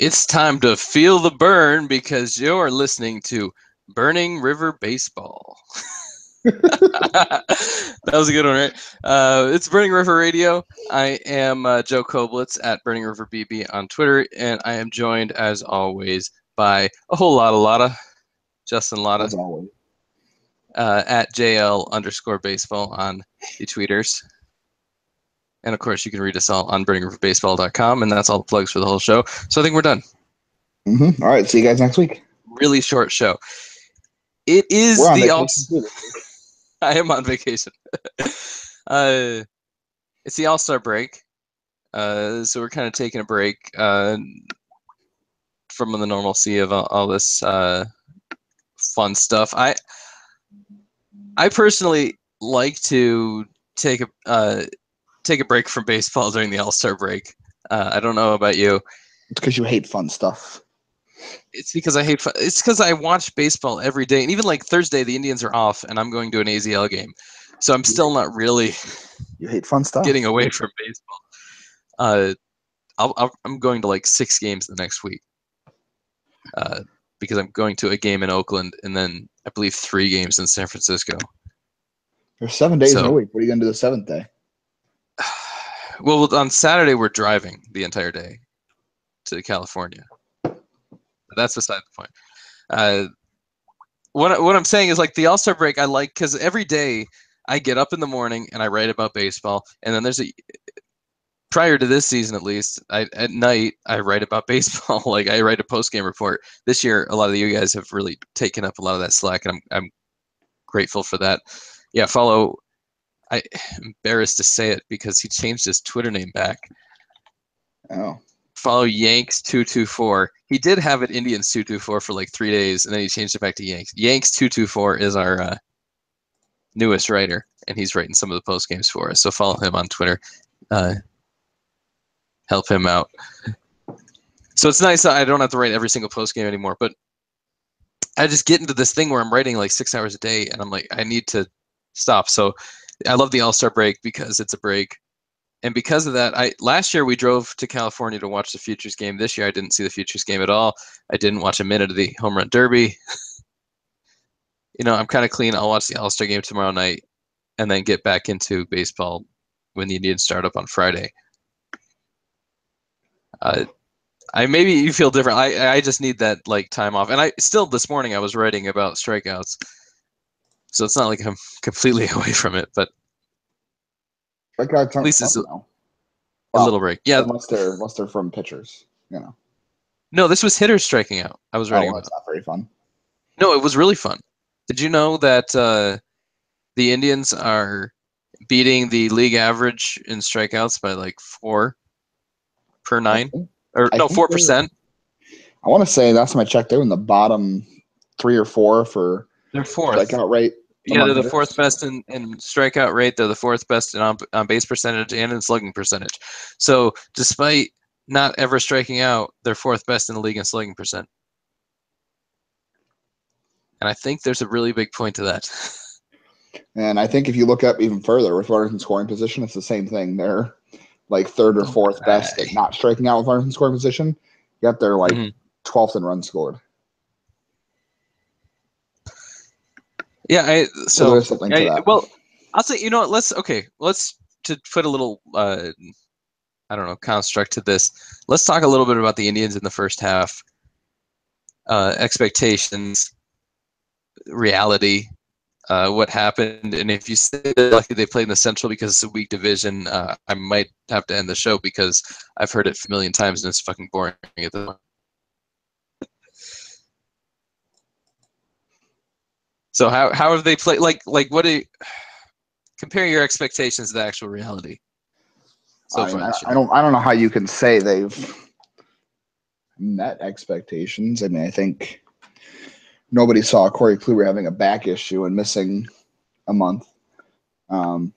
It's time to feel the burn because you're listening to Burning River Baseball. That was a good one, right? It's Burning River Radio. I am Joe Coblitz at Burning River BB on Twitter, and I am joined, as always, by a whole lot of Lada, Justin Lada, As always. at JL_baseball on the tweeters. And, of course, you can read us all on burningriverbaseball.com, and that's all the plugs for the whole show. So I think we're done. Mm-hmm. All right, see you guys next week. Really short show. It is We're on the vacation. I am on vacation. It's the All-Star break. So we're kind of taking a break from the normalcy of all this fun stuff. I personally like to take a break from baseball during the All-Star break. I don't know about you. It's because you hate fun stuff. It's because I hate fun. It's because I watch baseball every day, and even like Thursday, the Indians are off, and I'm going to an AZL game, so I'm still not really. You hate fun stuff. Getting away from baseball. I'm going to like 6 games the next week. Because I'm going to a game in Oakland and then I believe 3 games in San Francisco. There's 7 days in a week. What are you going to do the 7th day? Well, on Saturday we're driving the entire day to California. But that's beside the point. What I'm saying is like the All-Star break I like because every day I get up in the morning and I write about baseball, and then prior to this season at least, at night I write about baseball. Like I write a post-game report. This year, a lot of you guys have really taken up a lot of that slack, and I'm grateful for that. Yeah, follow. I'm embarrassed to say it because he changed his Twitter name back. Oh. Follow Yanks224. He did have it Indians224 for like 3 days, and then he changed it back to Yanks. Yanks224 is our newest writer, and he's writing some of the post games for us. So follow him on Twitter. Help him out. So it's nice that I don't have to write every single post game anymore, but I just get into this thing where I'm writing like 6 hours a day, and I'm like, I need to stop. So I love the All-Star break because it's a break. And because of that, last year we drove to California to watch the Futures game. This year I didn't see the Futures game at all. I didn't watch a minute of the Home Run Derby. I'm kind of clean. I'll watch the All-Star game tomorrow night and then get back into baseball when the Indians start up on Friday. Maybe you feel different. I just need that like time off. And I still this morning I was writing about strikeouts. So it's not like I'm completely away from it, but at least it's a little break. Yeah. Unless they're from pitchers, No, this was hitters striking out. I was writing about. That's not very fun. No, it was really fun. Did you know that the Indians are beating the league average in strikeouts by like 4 per 9? Or no, 4%. I want to say last time I checked, they're in the bottom 3 or 4 for their fourth strikeout rate. Yeah, they're the 4th best in strikeout rate. They're the 4th best in on base percentage and in slugging percentage. So despite not ever striking out, they're 4th best in the league in slugging percent. And I think there's a really big point to that. And I think if you look up even further with runners in scoring position, it's the same thing. They're like 3rd or 4th best at not striking out with runners in scoring position. Yet they're like 12th in runs scored. Yeah, so there's something to that. Well, I'll say, let's to put a little construct to this. Let's talk a little bit about the Indians in the first half. Expectations, reality, what happened, and if you say that they played in the Central because it's a weak division, I might have to end the show because I've heard it a million times and it's fucking boring at the moment. So how have they played? Like what do you compare your expectations to the actual reality? I don't know how you can say they've met expectations. I mean, I think nobody saw Corey Kluber having a back issue and missing a month. But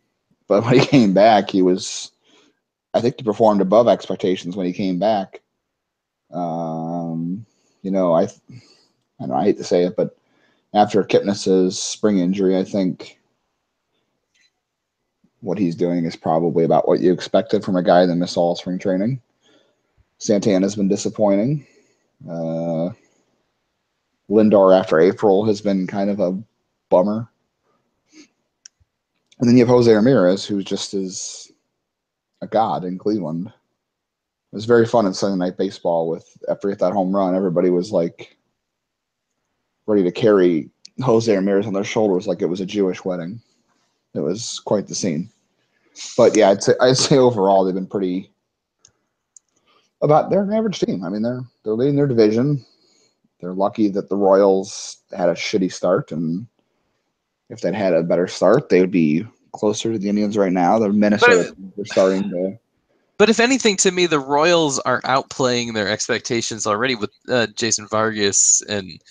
when he came back, I think he performed above expectations when he came back. I hate to say it, but after Kipnis's spring injury, I think what he's doing is probably about what you expected from a guy that missed all spring training. Santana's been disappointing. Lindor after April has been kind of a bummer. And then you have Jose Ramirez, who just is a god in Cleveland. It was very fun in Sunday Night Baseball after he hit that home run. Everybody was like ready to carry Jose Ramirez on their shoulders like it was a Jewish wedding. It was quite the scene. But yeah, I'd say overall they've been pretty they're an average team. I mean, they're leading their division. They're lucky that the Royals had a shitty start, and if they'd had a better start, they would be closer to the Indians right now. The Minnesota they're starting to. But if anything, to me, the Royals are outplaying their expectations already with Jason Vargas, and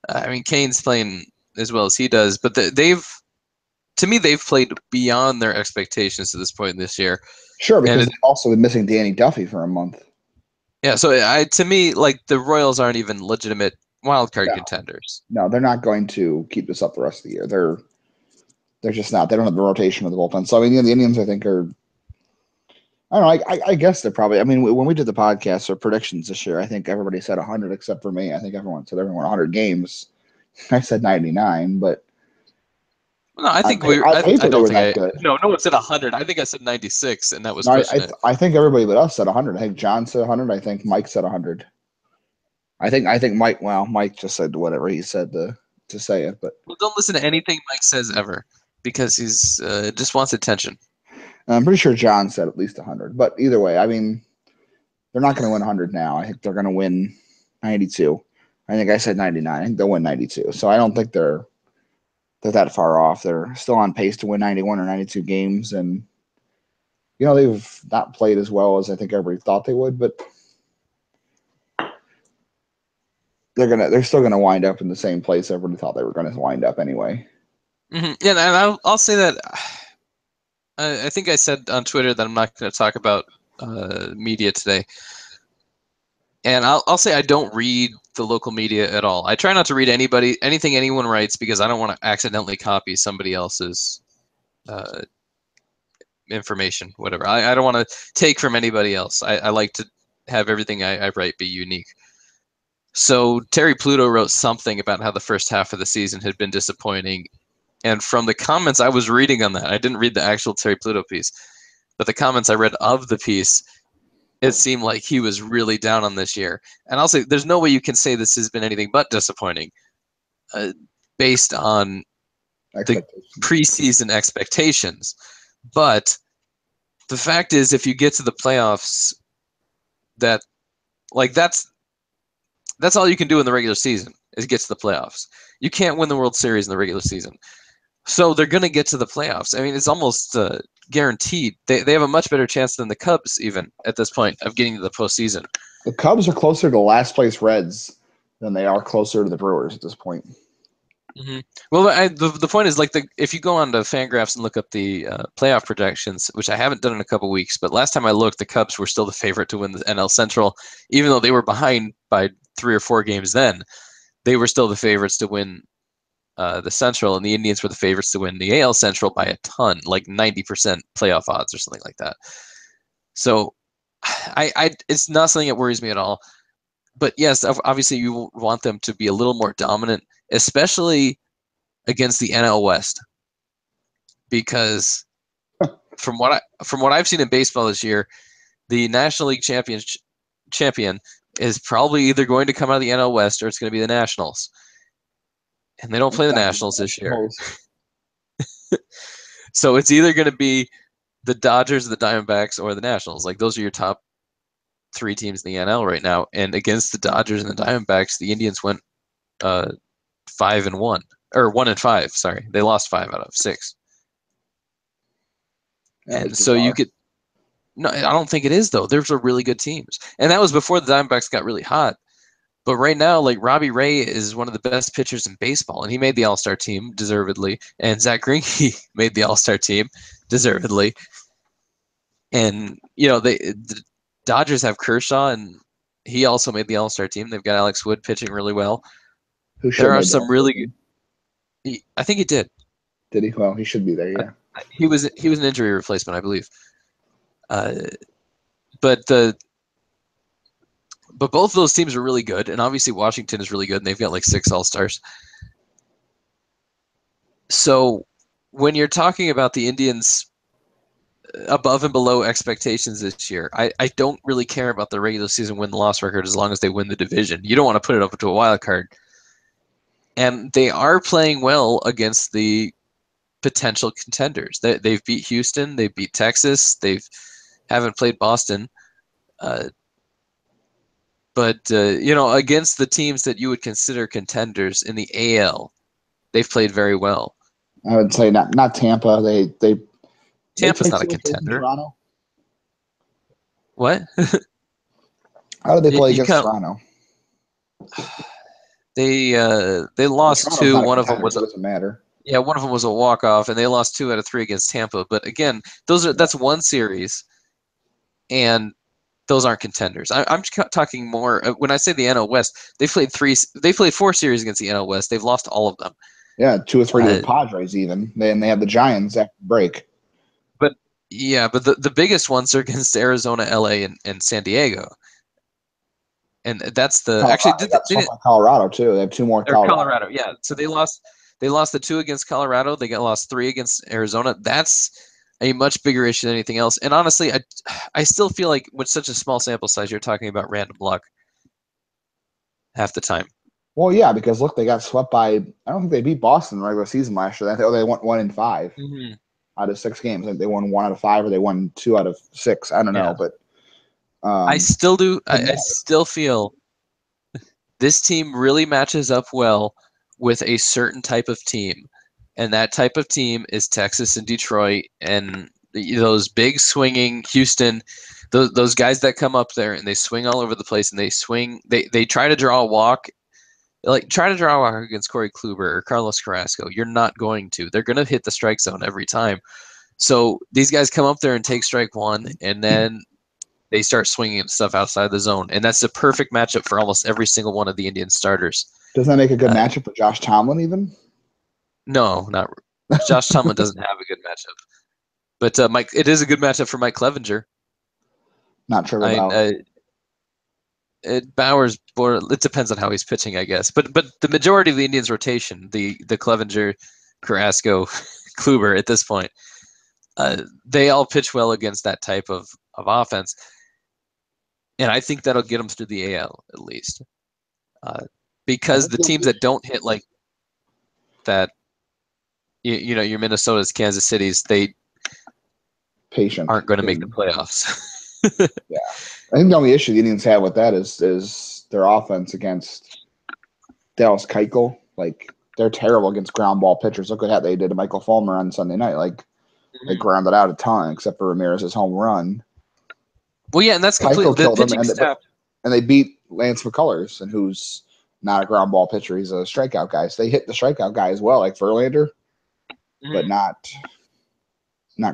I mean Kane's playing as well as he does. But they've played beyond their expectations to this point this year. Sure, because they've also been missing Danny Duffy for a month. Yeah, so to me, like the Royals aren't even legitimate wild card contenders. No, they're not going to keep this up the rest of the year. They're just not. They don't have the rotation of the bullpen. So I mean, the Indians, I think, are. I don't know. I guess they're probably. I mean, when we did the podcast or predictions this year, I think everybody said 100 except for me. I think everyone said 100 games. I said 99, but. No, I think No, one said 100. I think I said 96, and that was pushing it. I think everybody but us said 100. I think John said 100. I think Mike said 100. I think Mike. Well, Mike just said whatever he said to say it, but don't listen to anything Mike says ever because he's just wants attention. I'm pretty sure John said at least 100. But either way, I mean, they're not going to win 100 now. I think they're going to win 92. I think I said 99. I think they'll win 92. So I don't think they're that far off. They're still on pace to win 91 or 92 games, and they've not played as well as I think everybody thought they would, but they're still gonna wind up in the same place everybody thought they were going to wind up anyway. Mm-hmm. Yeah, and I'll say that I think I said on Twitter that I'm not going to talk about media today, and I'll say I don't read the local media at all. I try not to read anything anyone writes because I don't want to accidentally copy somebody else's information, whatever. I don't want to take from anybody else. I like to have everything I write be unique. So Terry Pluto wrote something about how the first half of the season had been disappointing. And from the comments I was reading on that, I didn't read the actual Terry Pluto piece, but the comments I read of the piece, it seemed like he was really down on this year. And I'll say there's no way you can say this has been anything but disappointing based on the preseason expectations. But the fact is, if you get to the playoffs, that's all you can do in the regular season is get to the playoffs. You can't win the World Series in the regular season. So they're going to get to the playoffs. I mean, it's almost guaranteed. They have a much better chance than the Cubs, even at this point, of getting to the postseason. The Cubs are closer to last place Reds than they are closer to the Brewers at this point. Mm-hmm. Well, the point is, like, if you go on to Fangraphs and look up the playoff projections, which I haven't done in a couple weeks, but last time I looked, the Cubs were still the favorite to win the NL Central, even though they were behind by 3 or 4 games then. They were still the favorites to win the Central, and the Indians were the favorites to win the AL Central by a ton, like 90% playoff odds or something like that. So it's not something that worries me at all. But yes, obviously you want them to be a little more dominant, especially against the NL West, because from what I've seen in baseball this year, the National League champion is probably either going to come out of the NL West or it's going to be the Nationals, and they don't play the Nationals this year. So it's either going to be the Dodgers, the Diamondbacks, or the Nationals. Like, those are your top 3 teams in the NL right now, and against the Dodgers and the Diamondbacks, the Indians went 5-1 or 1-5. Sorry, they lost 5 out of 6. And so you could. No, I don't think it is though. Those are really good teams, and that was before the Diamondbacks got really hot. But right now, like, Robbie Ray is one of the best pitchers in baseball, and he made the All-Star team deservedly, and Zach Greinke made the All-Star team deservedly. And the Dodgers have Kershaw, and he also made the All-Star team. They've got Alex Wood pitching really well. There are some really good. I think he did. Did he? Well, he should be there. Yeah. He was an injury replacement, I believe. But But both of those teams are really good, and obviously Washington is really good, and they've got like 6 All-Stars. So when you're talking about the Indians above and below expectations this year, I don't really care about the regular season win-loss record as long as they win the division. You don't want to put it up to a wild card. And they are playing well against the potential contenders. They've beat Houston, they beat Texas, haven't played Boston. But against the teams that you would consider contenders in the AL, they've played very well. I would say not Tampa. Tampa's not a contender. Toronto? What? How did they play against Toronto? They lost 2. One of them doesn't matter. Yeah, one of them was a walk-off, and they lost 2 out of 3 against Tampa. But again, that's one series, and those aren't contenders. I'm talking more when I say the NL West. They played 4 series against the NL West. They've lost all of them. Yeah, 2 or 3 to the Padres even. Then they have the Giants after the break. But the biggest ones are against Arizona, LA, and San Diego. And that's Colorado too. They have 2 more. Colorado, yeah. So they lost the 2 against Colorado. They lost 3 against Arizona. That's a much bigger issue than anything else. And honestly, I still feel like with such a small sample size, you're talking about random luck half the time. Well, yeah, because look, they got swept by. I don't think they beat Boston in the regular season last year. They won 1 in 5 out of 6 games. Like they won 1 out of 5, or they won 2 out of 6. I don't know, but I still do. I still feel this team really matches up well with a certain type of team, and that type of team is Texas and Detroit, and those big swinging Houston. Those guys that come up there and they swing all over the place, and they swing. They try to draw a walk. Try to draw a walk against Corey Kluber or Carlos Carrasco. You're not going to. They're going to hit the strike zone every time. So these guys come up there and take strike 1, and then they start swinging stuff outside the zone. And that's the perfect matchup for almost every single one of the Indian starters. Doesn't that make a good matchup for Josh Tomlin even? No, not Josh Tomlin doesn't have a good matchup. But it is a good matchup for Mike Clevenger. Not sure about Bauer's. It depends on how he's pitching, I guess. But the majority of the Indians' rotation, the Clevenger, Carrasco, Kluber at this point, they all pitch well against that type of offense, and I think that'll get them through the AL at least. Because the teams that don't hit like that, your Minnesotas, Kansas Cities, they aren't going to make the playoffs. Yeah, I think the only issue the Indians have with that is their offense against Dallas Keuchel. Like they're terrible against ground ball pitchers. Look at how they did to Michael Fulmer on Sunday night. Like they grounded out a ton, except for Ramirez's home run. Well, yeah, and that's completely the pitching staff. And they beat Lance McCullers, and who's not a ground ball pitcher. He's a strikeout guy. So they hit the strikeout guy as well, like Verlander, but not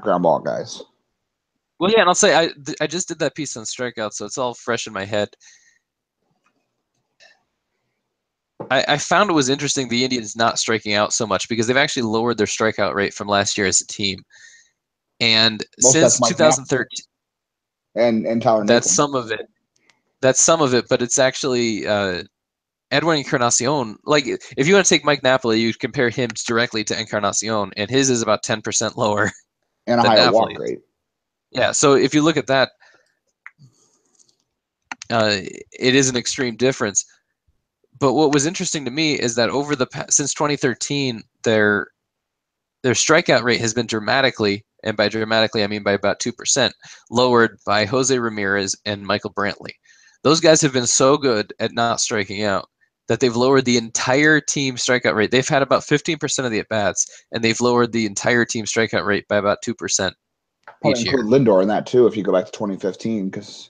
ground ball guys. Well, yeah, and I'll say I just did that piece on strikeouts, so it's all fresh in my head. I found it was interesting the Indians not striking out so much because they've actually lowered their strikeout rate from last year as a team. And since 2013, and Tyler that's some of it. That's some of it, but it's actually Edwin Encarnacion. Like, if you want to take Mike Napoli, you compare him directly to Encarnacion, and his is about 10% lower and a higher walk rate. Yeah, so if you look at that, it is an extreme difference. But what was interesting to me is that since 2013, their strikeout rate has been dramatically, and by dramatically I mean by about 2%, lowered by Jose Ramirez and Michael Brantley. Those guys have been so good at not striking out that they've lowered the entire team strikeout rate. They've had about 15% of the at-bats, and they've lowered the entire team strikeout rate by about 2% each year. Lindor in that too, if you go back to 2015, because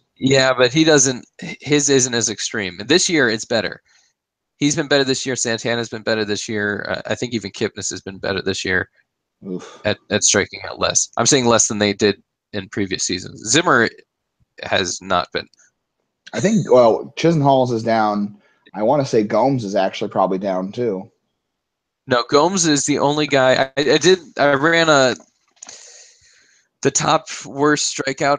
but his isn't as extreme. This year it's better. He's been better this year. Santana's been better this year. I think even Kipnis has been better this year at striking out less. I'm saying less than they did in previous seasons. Zimmer has not been. I think, Chisenhall's is down. I want to say Gomes is actually probably down too. No, Gomes is the only guy. I ran the top worst strikeout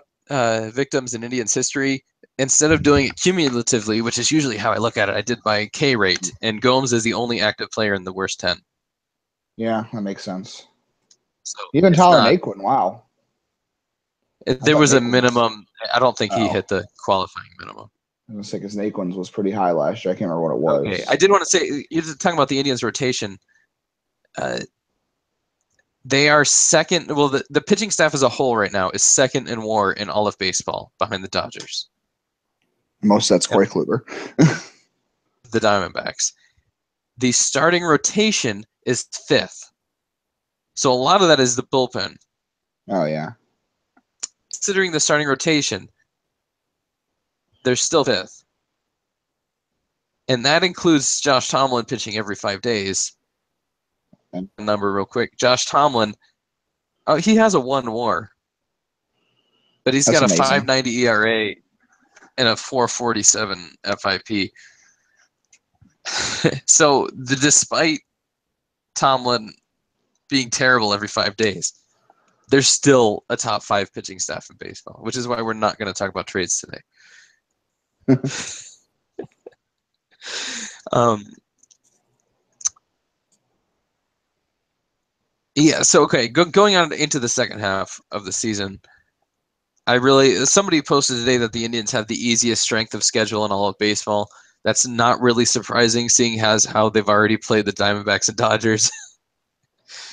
victims in Indians history, instead of doing it cumulatively, which is usually how I look at it, I did by K rate, and Gomes is the only active player in the worst 10. Yeah, that makes sense. So even Tyler Naquin, wow. There was a minimum. I don't think he hit the qualifying minimum. I was going to say, because Naquin's was pretty high last year. I can't remember what it was. Okay. I did want to say, you're talking about the Indians' rotation. They are second. Well, the pitching staff as a whole right now is second in WAR in all of baseball behind the Dodgers. Most that's Corey Kluber. The Diamondbacks. The starting rotation is fifth. So a lot of that is the bullpen. Oh, yeah. Considering the starting rotation, they're still fifth. And that includes Josh Tomlin pitching every 5 days. Number real quick. Josh Tomlin, he has a 1 WAR. But he's got amazing. A 5.90 ERA and a 4.47 FIP. So despite Tomlin being terrible every 5 days, there's still a top 5 pitching staff in baseball, which is why we're not going to talk about trades today. Yeah, so okay, going on into the second half of the season, somebody posted today that the Indians have the easiest strength of schedule in all of baseball. That's not really surprising, seeing as how they've already played the Diamondbacks and Dodgers.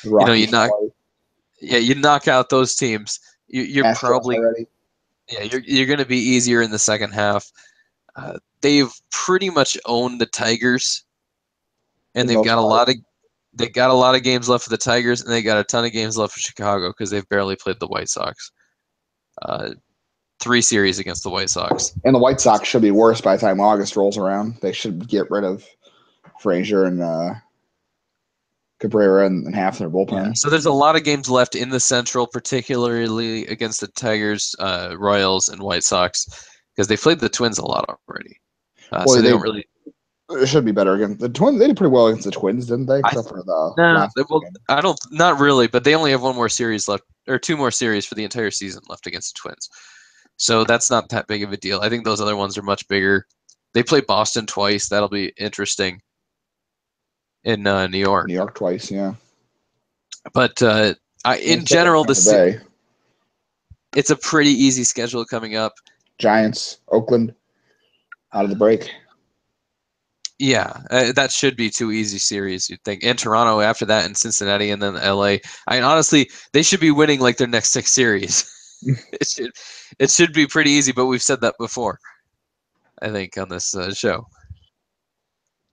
You knock out those teams. You're probably you're going to be easier in the second half. They've pretty much owned the Tigers, and they've got a lot of games left for the Tigers, and they got a ton of games left for Chicago because they've barely played the White Sox. 3 series against the White Sox. And the White Sox should be worse by the time August rolls around. They should get rid of Frazier and Cabrera and half their bullpen. Yeah, so there's a lot of games left in the Central, particularly against the Tigers, Royals, and White Sox, because they played the Twins a lot already. So they don't really. It should be better against the Twins. They did pretty well against the Twins, didn't they? Except for the last game. I don't. Not really, but they only have 1 more series left, or 2 more series for the entire season left against the Twins. So that's not that big of a deal. I think those other ones are much bigger. They play Boston twice. That'll be interesting. In New York. New York twice, yeah. But in general, it's a pretty easy schedule coming up. Giants, Oakland, out of the break. Yeah, that should be 2 easy series, you'd think. And Toronto after that, and Cincinnati, and then LA. I mean, honestly, they should be winning like their next 6 series. It should be pretty easy, but we've said that before, I think, on this show.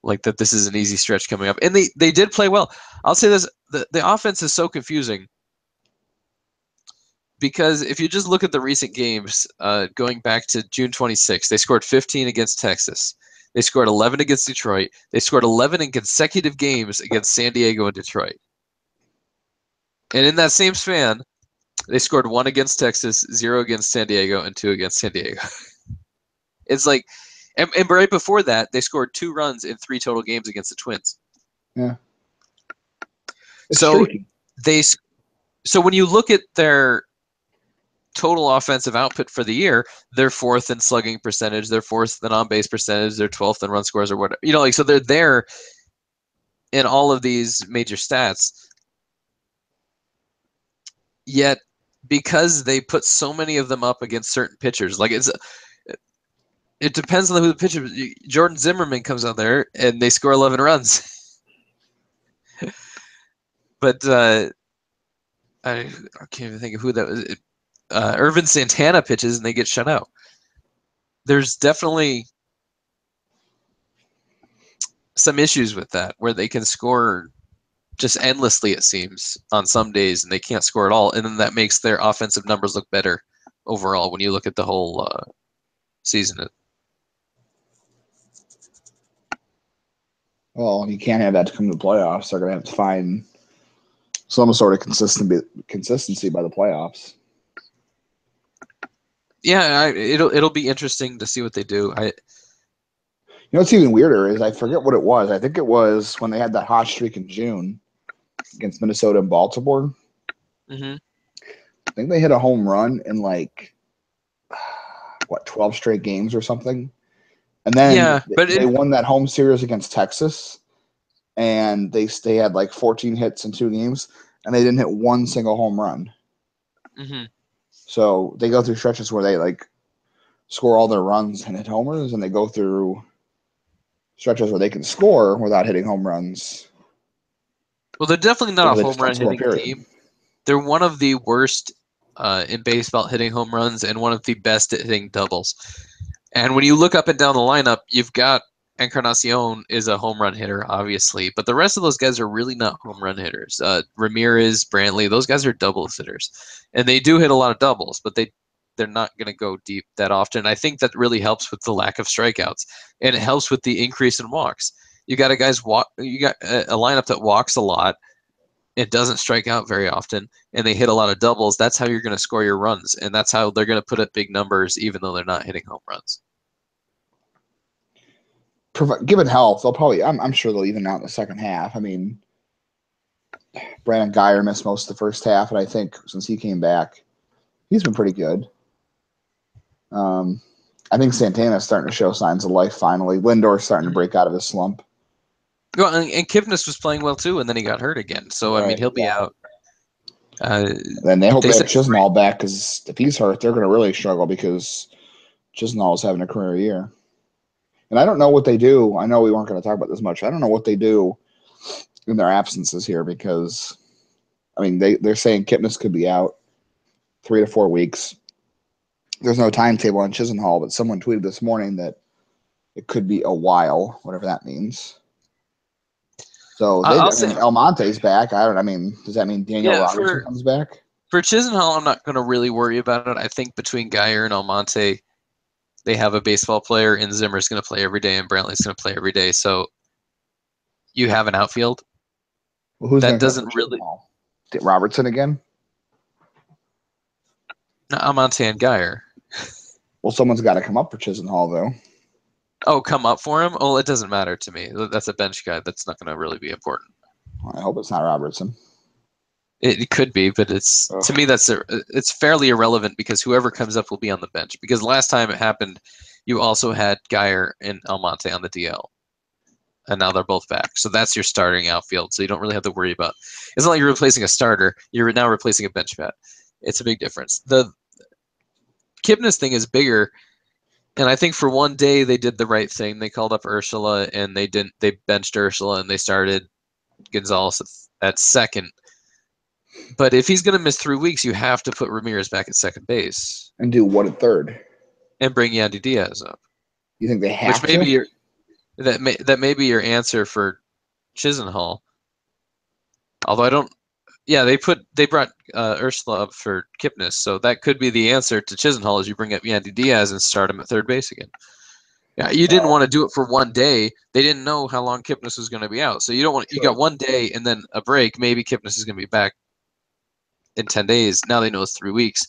Like that this is an easy stretch coming up. And they did play well. I'll say this, the offense is so confusing because if you just look at the recent games, going back to June 26th, they scored 15 against Texas. They scored 11 against Detroit. They scored 11 in consecutive games against San Diego and Detroit. And in that same span, they scored 1 against Texas, 0 against San Diego, and 2 against San Diego. It's like, and right before that, they scored 2 runs in 3 total games against the Twins. Yeah. So when you look at their total offensive output for the year, they're 4th in slugging percentage, they're 4th in on-base percentage, they're 12th in run scores or whatever. So they're there in all of these major stats. Yet, because they put so many of them up against certain pitchers, it depends on who the pitcher is. Jordan Zimmerman comes out there and they score 11 runs. But I can't even think of who that was. Irvin Santana pitches and they get shut out. There's definitely some issues with that where they can score just endlessly, it seems, on some days, and they can't score at all. And then that makes their offensive numbers look better overall when you look at the whole season. Well, you can't have that to come to the playoffs. They're going to have to find some sort of consistency by the playoffs. Yeah, it'll be interesting to see what they do. What's even weirder is I forget what it was. I think it was when they had that hot streak in June against Minnesota and Baltimore. Mm-hmm. I think they hit a home run in what, 12 straight games or something. And then Yeah, but they won that home series against Texas, and they had like 14 hits in 2 games, and they didn't hit one single home run. Mm-hmm. So they go through stretches where they like score all their runs and hit homers, and they go through stretches where they can score without hitting home runs. Well, they're definitely not a home run hitting team. They're one of the worst in baseball hitting home runs and one of the best at hitting doubles. And when you look up and down the lineup, you've got Encarnacion is a home run hitter, obviously, but the rest of those guys are really not home run hitters. Ramirez, Brantley, those guys are doubles hitters, and they do hit a lot of doubles, but they're not going to go deep that often. I think that really helps with the lack of strikeouts, and it helps with the increase in walks. You got you got a lineup that walks a lot. It doesn't strike out very often, and they hit a lot of doubles. That's how you're going to score your runs, and that's how they're going to put up big numbers, even though they're not hitting home runs. Given health, they'll probably. I'm sure they'll even out in the second half. I mean, Brandon Guyer missed most of the first half, and I think since he came back, he's been pretty good. I think Santana's starting to show signs of life finally. Lindor's starting to break out of his slump. Well, and Kipnis was playing well too, and then he got hurt again. So right, I mean, he'll be out. Then they hope they have Chisenhall back, because if he's hurt, they're going to really struggle, because Chisenhall is having a career year. And I don't know what they do. I know we weren't going to talk about this much. I don't know what they do in their absences here, because, I mean, they're saying Kipnis could be out 3 to 4 weeks. There's no timetable on Chisenhall, but someone tweeted this morning that it could be a while, whatever that means. So Almonte's back. Does that mean Daniel Robertson comes back? For Chisenhall, I'm not going to really worry about it. I think between Guyer and Almonte, they have a baseball player, and Zimmer's going to play every day, and Brantley's going to play every day. So you have an outfield. Well, who's that doesn't really Robertson again? No, Almonte and Guyer. Well, someone's got to come up for Chisenhall, though. Oh, come up for him? Oh, it doesn't matter to me. That's a bench guy. That's not going to really be important. I hope it's not Robertson. It could be, but to me it's fairly irrelevant, because whoever comes up will be on the bench. Because last time it happened, you also had Guyer and Almonte on the DL, and now they're both back. So that's your starting outfield. So you don't really have to worry about. It's not like you're replacing a starter. You're now replacing a bench bat. It's a big difference. The Kipnis thing is bigger. And I think for one day they did the right thing. They called up Urshela, and they benched Urshela, and they started Gonzalez at second. But if he's going to miss 3 weeks, you have to put Ramirez back at second base. And do what at third? And bring Yandy Diaz up. You think they have to? That may be your answer for Chisenhall. Although I don't. Yeah, they brought Urshela up for Kipnis, so that could be the answer to Chisenhall, is you bring up Yandy Diaz and start him at third base again. Yeah, you didn't want to do it for one day. They didn't know how long Kipnis was going to be out, so you don't want. You got 1 day and then a break. Maybe Kipnis is going to be back in 10 days. Now they know it's 3 weeks.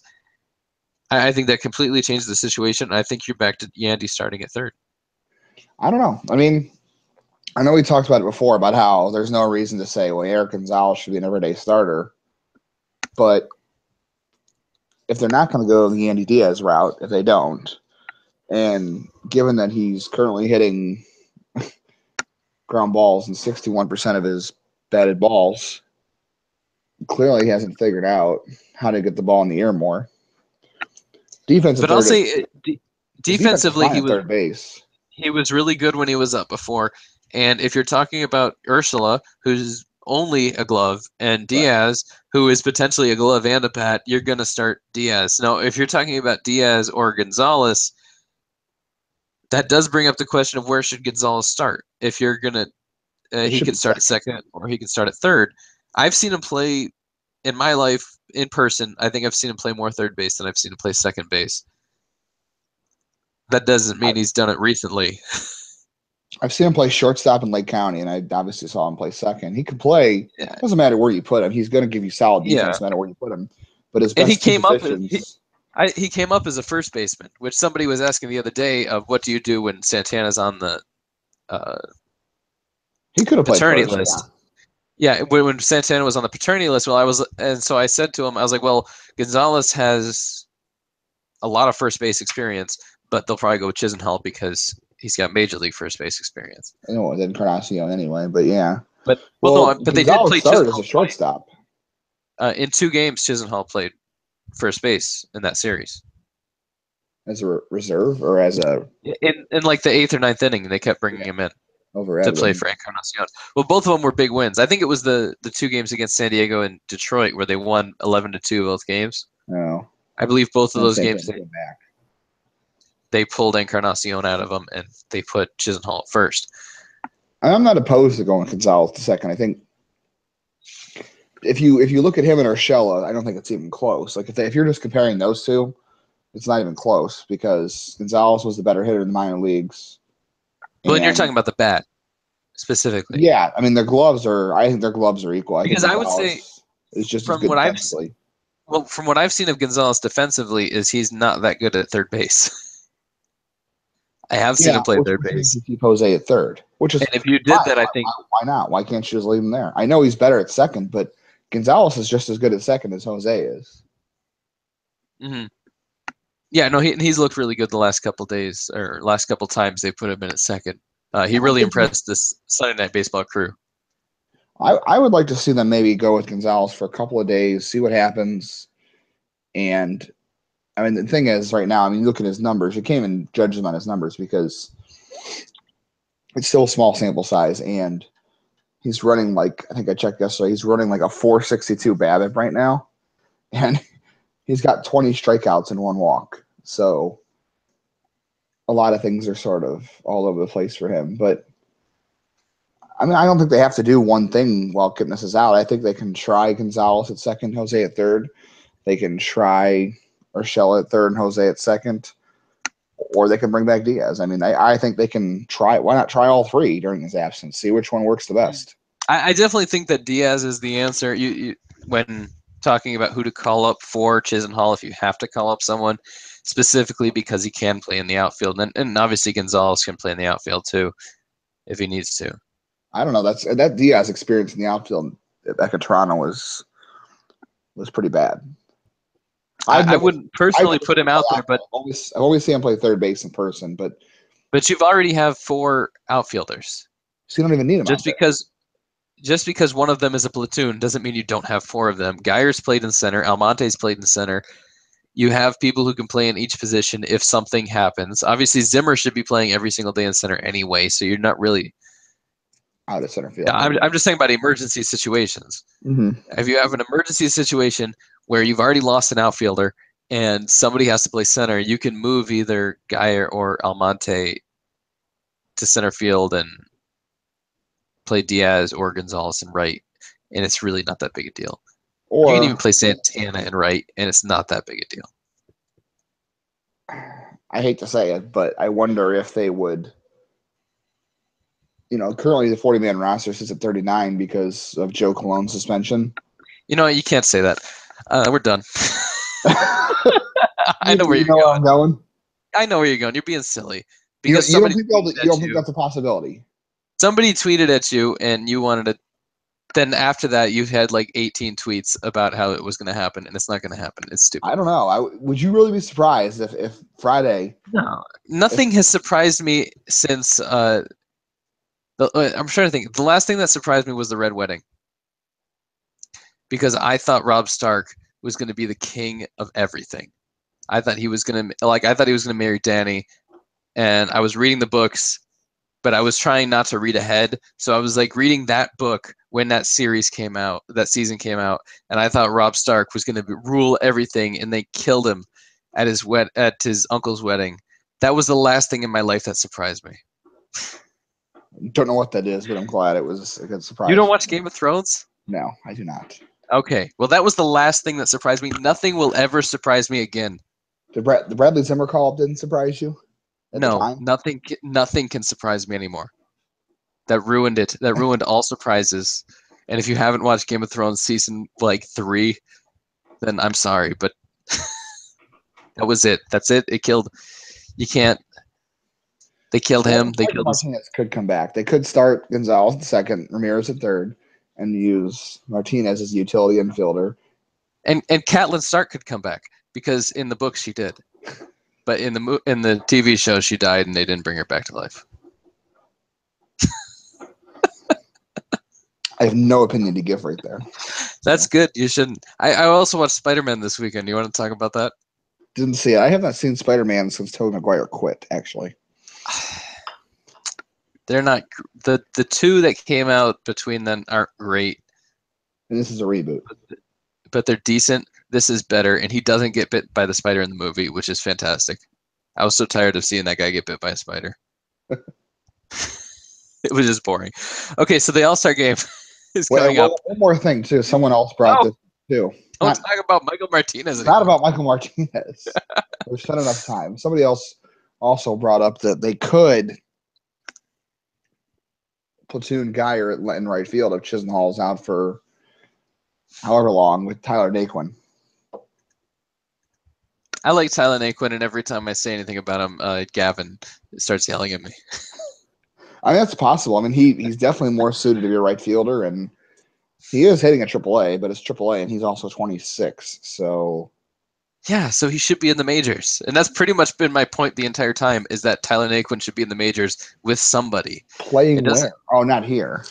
I think that completely changed the situation. I think you're back to Yandy starting at third. I don't know. I mean, I know we talked about it before about how there's no reason to say, well, Eric Gonzalez should be an everyday starter. But if they're not going to go the Yandy Diaz route, if they don't, and given that he's currently hitting ground balls in 61% of his batted balls, clearly he hasn't figured out how to get the ball in the air more. Defensively, but I'll say defensively, he was third base. He was really good when he was up before. And if you're talking about Urshela, who's only a glove, and Diaz, who is potentially a glove and a bat, you're going to start Diaz. Now, if you're talking about Diaz or Gonzalez, that does bring up the question of where should Gonzalez start. If you're going to, he could start at second or he could start at third. I've seen him play in my life in person. I think I've seen him play more third base than I've seen him play second base. That doesn't mean he's done it recently. I've seen him play shortstop in Lake County, and I obviously saw him play second. He could play. Yeah. Doesn't matter where you put him. He's going to give you solid defense no matter where you put him. But his best he came up as a first baseman, which somebody was asking the other day of what do you do when Santana's on the he could have played paternity first, list. Yeah, when Santana was on the paternity list, so I said to him, I was like, well, Gonzalez has a lot of first base experience, but they'll probably go with Chisenhall because he's got major league first base experience. I know, then Encarnacion anyway, but yeah. But they did play started as a Chisenhall shortstop. In 2 games, Chisenhall played first base in that series. As a reserve or as a in like the 8th or 9th inning, they kept bringing him in to play for Encarnacion. Well, both of them were big wins. I think it was the 2 games against San Diego and Detroit where they won 11-2 both games. No, I believe both of those games they pulled Encarnacion out of them and they put Chisenhall first. I'm not opposed to going Gonzalez to second. I think if you look at him and Urshela, I don't think it's even close. Like if you're just comparing those two, it's not even close because Gonzalez was the better hitter in the minor leagues. Well, and you're talking about the bat specifically. Yeah, I mean I think their gloves are equal. Because I would say it's just as good defensively. From what I've seen of Gonzalez defensively is he's not that good at third base. I have seen him play third base. Keep Jose at third, which is and if you did that, I think why not? Why can't you just leave him there? I know he's better at second, but Gonzalez is just as good at second as Jose is. Mm-hmm. Yeah, no, he's looked really good the last couple days or last couple times they put him in at second. He really impressed this Sunday Night Baseball crew. I would like to see them maybe go with Gonzalez for a couple of days, see what happens. And I mean, the thing is, right now, I mean, look at his numbers. You can't even judge him on his numbers because it's still a small sample size, and he's running like I think I checked yesterday. He's running like a 4.62 BABIP right now, and he's got 20 strikeouts and 1 walk. So a lot of things are sort of all over the place for him. But I mean, I don't think they have to do one thing while Kipnis is out. I think they can try Gonzalez at second, Jose at third. They can try Urshela at third and Jose at second. Or they can bring back Diaz. I mean, I think they can try. Why not try all 3 during his absence? See which one works the best. I definitely think that Diaz is the answer. You when talking about who to call up for Chisenhall, if you have to call up someone specifically because he can play in the outfield, and obviously Gonzalez can play in the outfield too if he needs to. I don't know. That Diaz experience in the outfield back at Toronto was pretty bad. I wouldn't personally put him out there, but I've always seen him play third base in person. But you've already have 4 outfielders, so you don't even need him. Just because one of them is a platoon doesn't mean you don't have 4 of them. Geyer's played in center. Almonte's played in center. You have people who can play in each position if something happens. Obviously, Zimmer should be playing every single day in center anyway, so you're not really out of center field. I'm just saying about emergency situations. Mm-hmm. If you have an emergency situation where you've already lost an outfielder and somebody has to play center, you can move either Geyer or Almonte to center field and play Diaz or Gonzalez in right, and it's really not that big a deal. Or you can even play Santana in right, and it's not that big a deal. I hate to say it, but I wonder if they would. You know, currently the 40-man roster sits at 39 because of Joe Colon's suspension. You know, you can't say that. We're done. I know where you're going. Where I'm going. I know where you're going. You're being silly because you don't think that's a possibility. Somebody tweeted at you, and you wanted to. Then after that, you had like 18 tweets about how it was going to happen, and it's not going to happen. It's stupid. I don't know. Would you really be surprised if Friday? No, nothing has surprised me since. I'm trying to think. The last thing that surprised me was the Red Wedding, because I thought Rob Stark was going to be the king of everything. I thought he was going to marry Danny, and I was reading the books, but I was trying not to read ahead. So I was like reading that book when that season came out, and I thought Rob Stark was going to rule everything, and they killed him at his uncle's wedding. That was the last thing in my life that surprised me. Don't know what that is, but I'm glad it was a good surprise. You don't watch Game of Thrones? No, I do not. Okay, well, that was the last thing that surprised me. Nothing will ever surprise me again. The Bradley Zimmer call didn't surprise you? No, nothing can surprise me anymore. That ruined it. That ruined all surprises. And if you haven't watched Game of Thrones season 3, then I'm sorry, but that was it. That's it. It killed. You can't. They killed him. They killed Martinez could come back. They could start Gonzalez at second, Ramirez at third, and use Martinez as a utility infielder. And Catelyn Stark could come back because in the book she did. But in the TV show, she died, and they didn't bring her back to life. I have no opinion to give right there. That's good. You shouldn't. I also watched Spider-Man this weekend. You want to talk about that? Didn't see it. I have not seen Spider-Man since Tobey Maguire quit, actually. They're not the two that came out between them aren't great. And this is a reboot. But they're decent. This is better, and he doesn't get bit by the spider in the movie, which is fantastic. I was so tired of seeing that guy get bit by a spider. It was just boring. Okay, so the All-Star game is coming up. One more thing, too. Someone else brought this, too. Don't talk about Michael Martinez anymore. Not about Michael Martinez. We've spent enough time. Somebody else also brought up that they could platoon Geyer in right field if Chisenhall's out for however long with Tyler Naquin. I like Tyler Naquin, and every time I say anything about him, Gavin starts yelling at me. I mean, that's possible. I mean, he's definitely more suited to be a right fielder, and he is hitting at AAA, but it's AAA, and he's also 26. So, yeah, so he should be in the majors, and that's pretty much been my point the entire time: is that Tyler Naquin should be in the majors with somebody playing where? Oh, not here.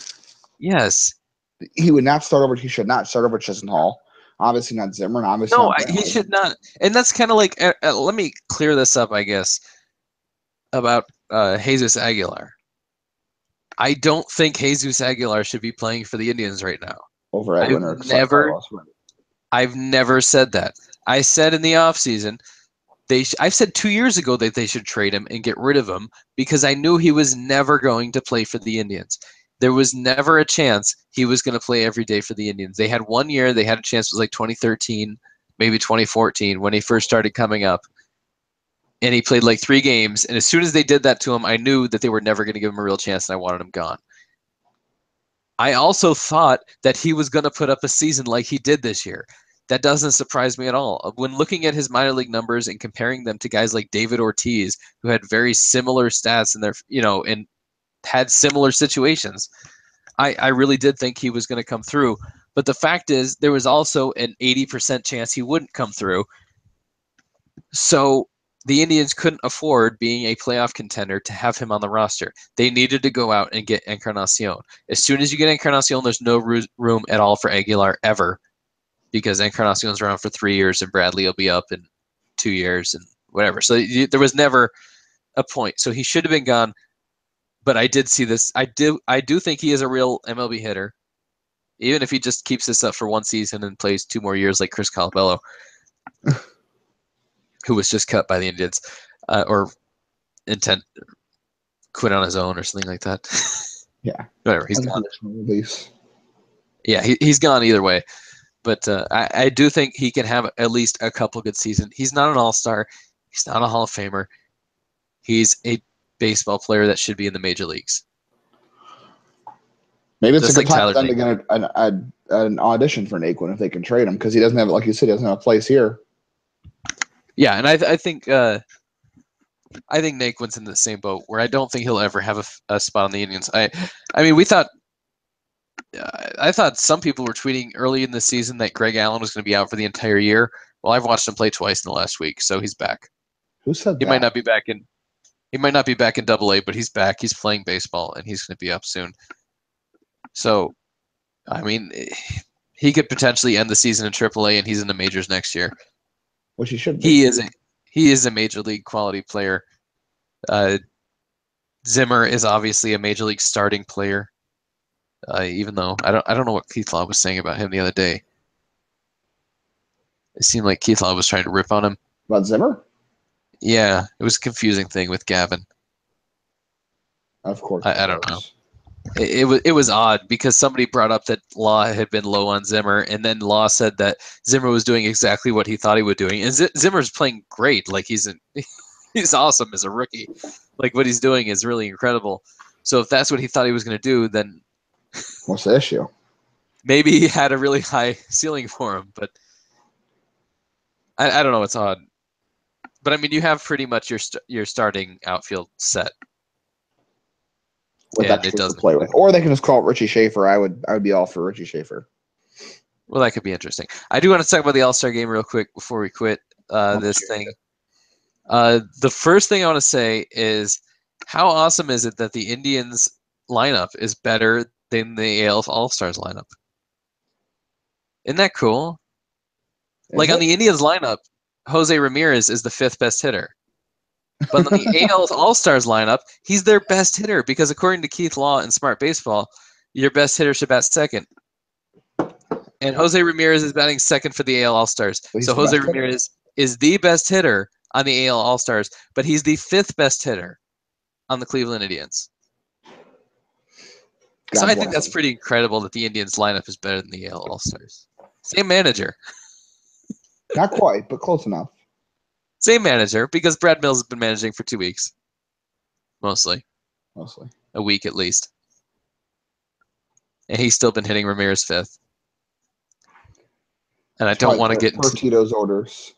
Yes, he would not start over. He should not start over Chisenhall. Obviously not Zimmer, and obviously no, not he should not. And that's kind of like let me clear this up, I guess, about Jesus Aguilar. I don't think Jesus Aguilar should be playing for the Indians right now. Over Edwin or Carlos. I've never said that. I said in the offseason, I've said 2 years ago that they should trade him and get rid of him because I knew he was never going to play for the Indians. There was never a chance he was going to play every day for the Indians. They had 1 year. They had a chance. It was like 2013, maybe 2014 when he first started coming up. And he played like 3 games. And as soon as they did that to him, I knew that they were never going to give him a real chance, and I wanted him gone. I also thought that he was going to put up a season like he did this year. That doesn't surprise me at all. When looking at his minor league numbers and comparing them to guys like David Ortiz, who had very similar stats in their, and had similar situations, I really did think he was going to come through. But the fact is, there was also an 80% chance he wouldn't come through. So the Indians couldn't afford, being a playoff contender, to have him on the roster. They needed to go out and get Encarnacion. As soon as you get Encarnacion, there's no room at all for Aguilar ever, because Encarnacion's around for 3 years and Bradley will be up in 2 years and whatever. So there was never a point. So he should have been gone. But I did see this. I do think he is a real MLB hitter, even if he just keeps this up for 1 season and plays 2 more years like Chris Colabello, who was just cut by the Indians, or quit on his own or something like that. Yeah, whatever. He's gone. Release. Yeah, he's gone either way. But I do think he can have at least a couple good seasons. He's not an all-star. He's not a Hall of Famer. He's a baseball player that should be in the major leagues. Maybe it's just a good time for them to get an audition for Naquin if they can trade him, because he doesn't have, like you said, he doesn't have a place here. Yeah, and I think Naquin's in the same boat where I don't think he'll ever have a spot on the Indians. I mean, I thought some people were tweeting early in the season that Greg Allen was going to be out for the entire year. Well, I've watched him play twice in the last week, so he's back. Who said that? He might not be back in Double-A, but he's back. He's playing baseball, and he's going to be up soon. So, I mean, he could potentially end the season in Triple-A, and he's in the majors next year. Which he should be. He is a major league quality player. Zimmer is obviously a major league starting player. Even though I don't know what Keith Law was saying about him the other day. It seemed like Keith Law was trying to rip on him. About Zimmer? Yeah, it was a confusing thing with Gavin. Of course. I don't know. It was odd because somebody brought up that Law had been low on Zimmer, and then Law said that Zimmer was doing exactly what he thought he would doing, and Zimmer's playing great. Like he's awesome as a rookie. Like what he's doing is really incredible. So if that's what he thought he was going to do, then what's the issue? Maybe he had a really high ceiling for him, but I don't know. It's odd. But I mean, you have pretty much your starting outfield set. With that to play with, or they can just call it Richie Schaefer. I would be all for Richie Schaefer. Well, that could be interesting. I do want to talk about the All-Star game real quick before we quit this thing. The first thing I want to say is, how awesome is it that the Indians lineup is better than the AL All-Stars lineup? Isn't that cool? Like on the Indians lineup, Jose Ramirez is the 5th best hitter. But on the AL All-Stars lineup, he's their best hitter because according to Keith Law and Smart Baseball, your best hitter should bat second. And Jose Ramirez is batting second for the AL All-Stars. So Jose Ramirez is the best hitter on the AL All-Stars, but he's the 5th best hitter on the Cleveland Indians. So I think that's pretty incredible that the Indians lineup is better than the AL All-Stars. Same manager. Not quite, but close enough. Same manager, because Brad Mills has been managing for 2 weeks. Mostly. A week at least. And he's still been hitting Ramirez 5th. And I don't want to get into Tito's orders.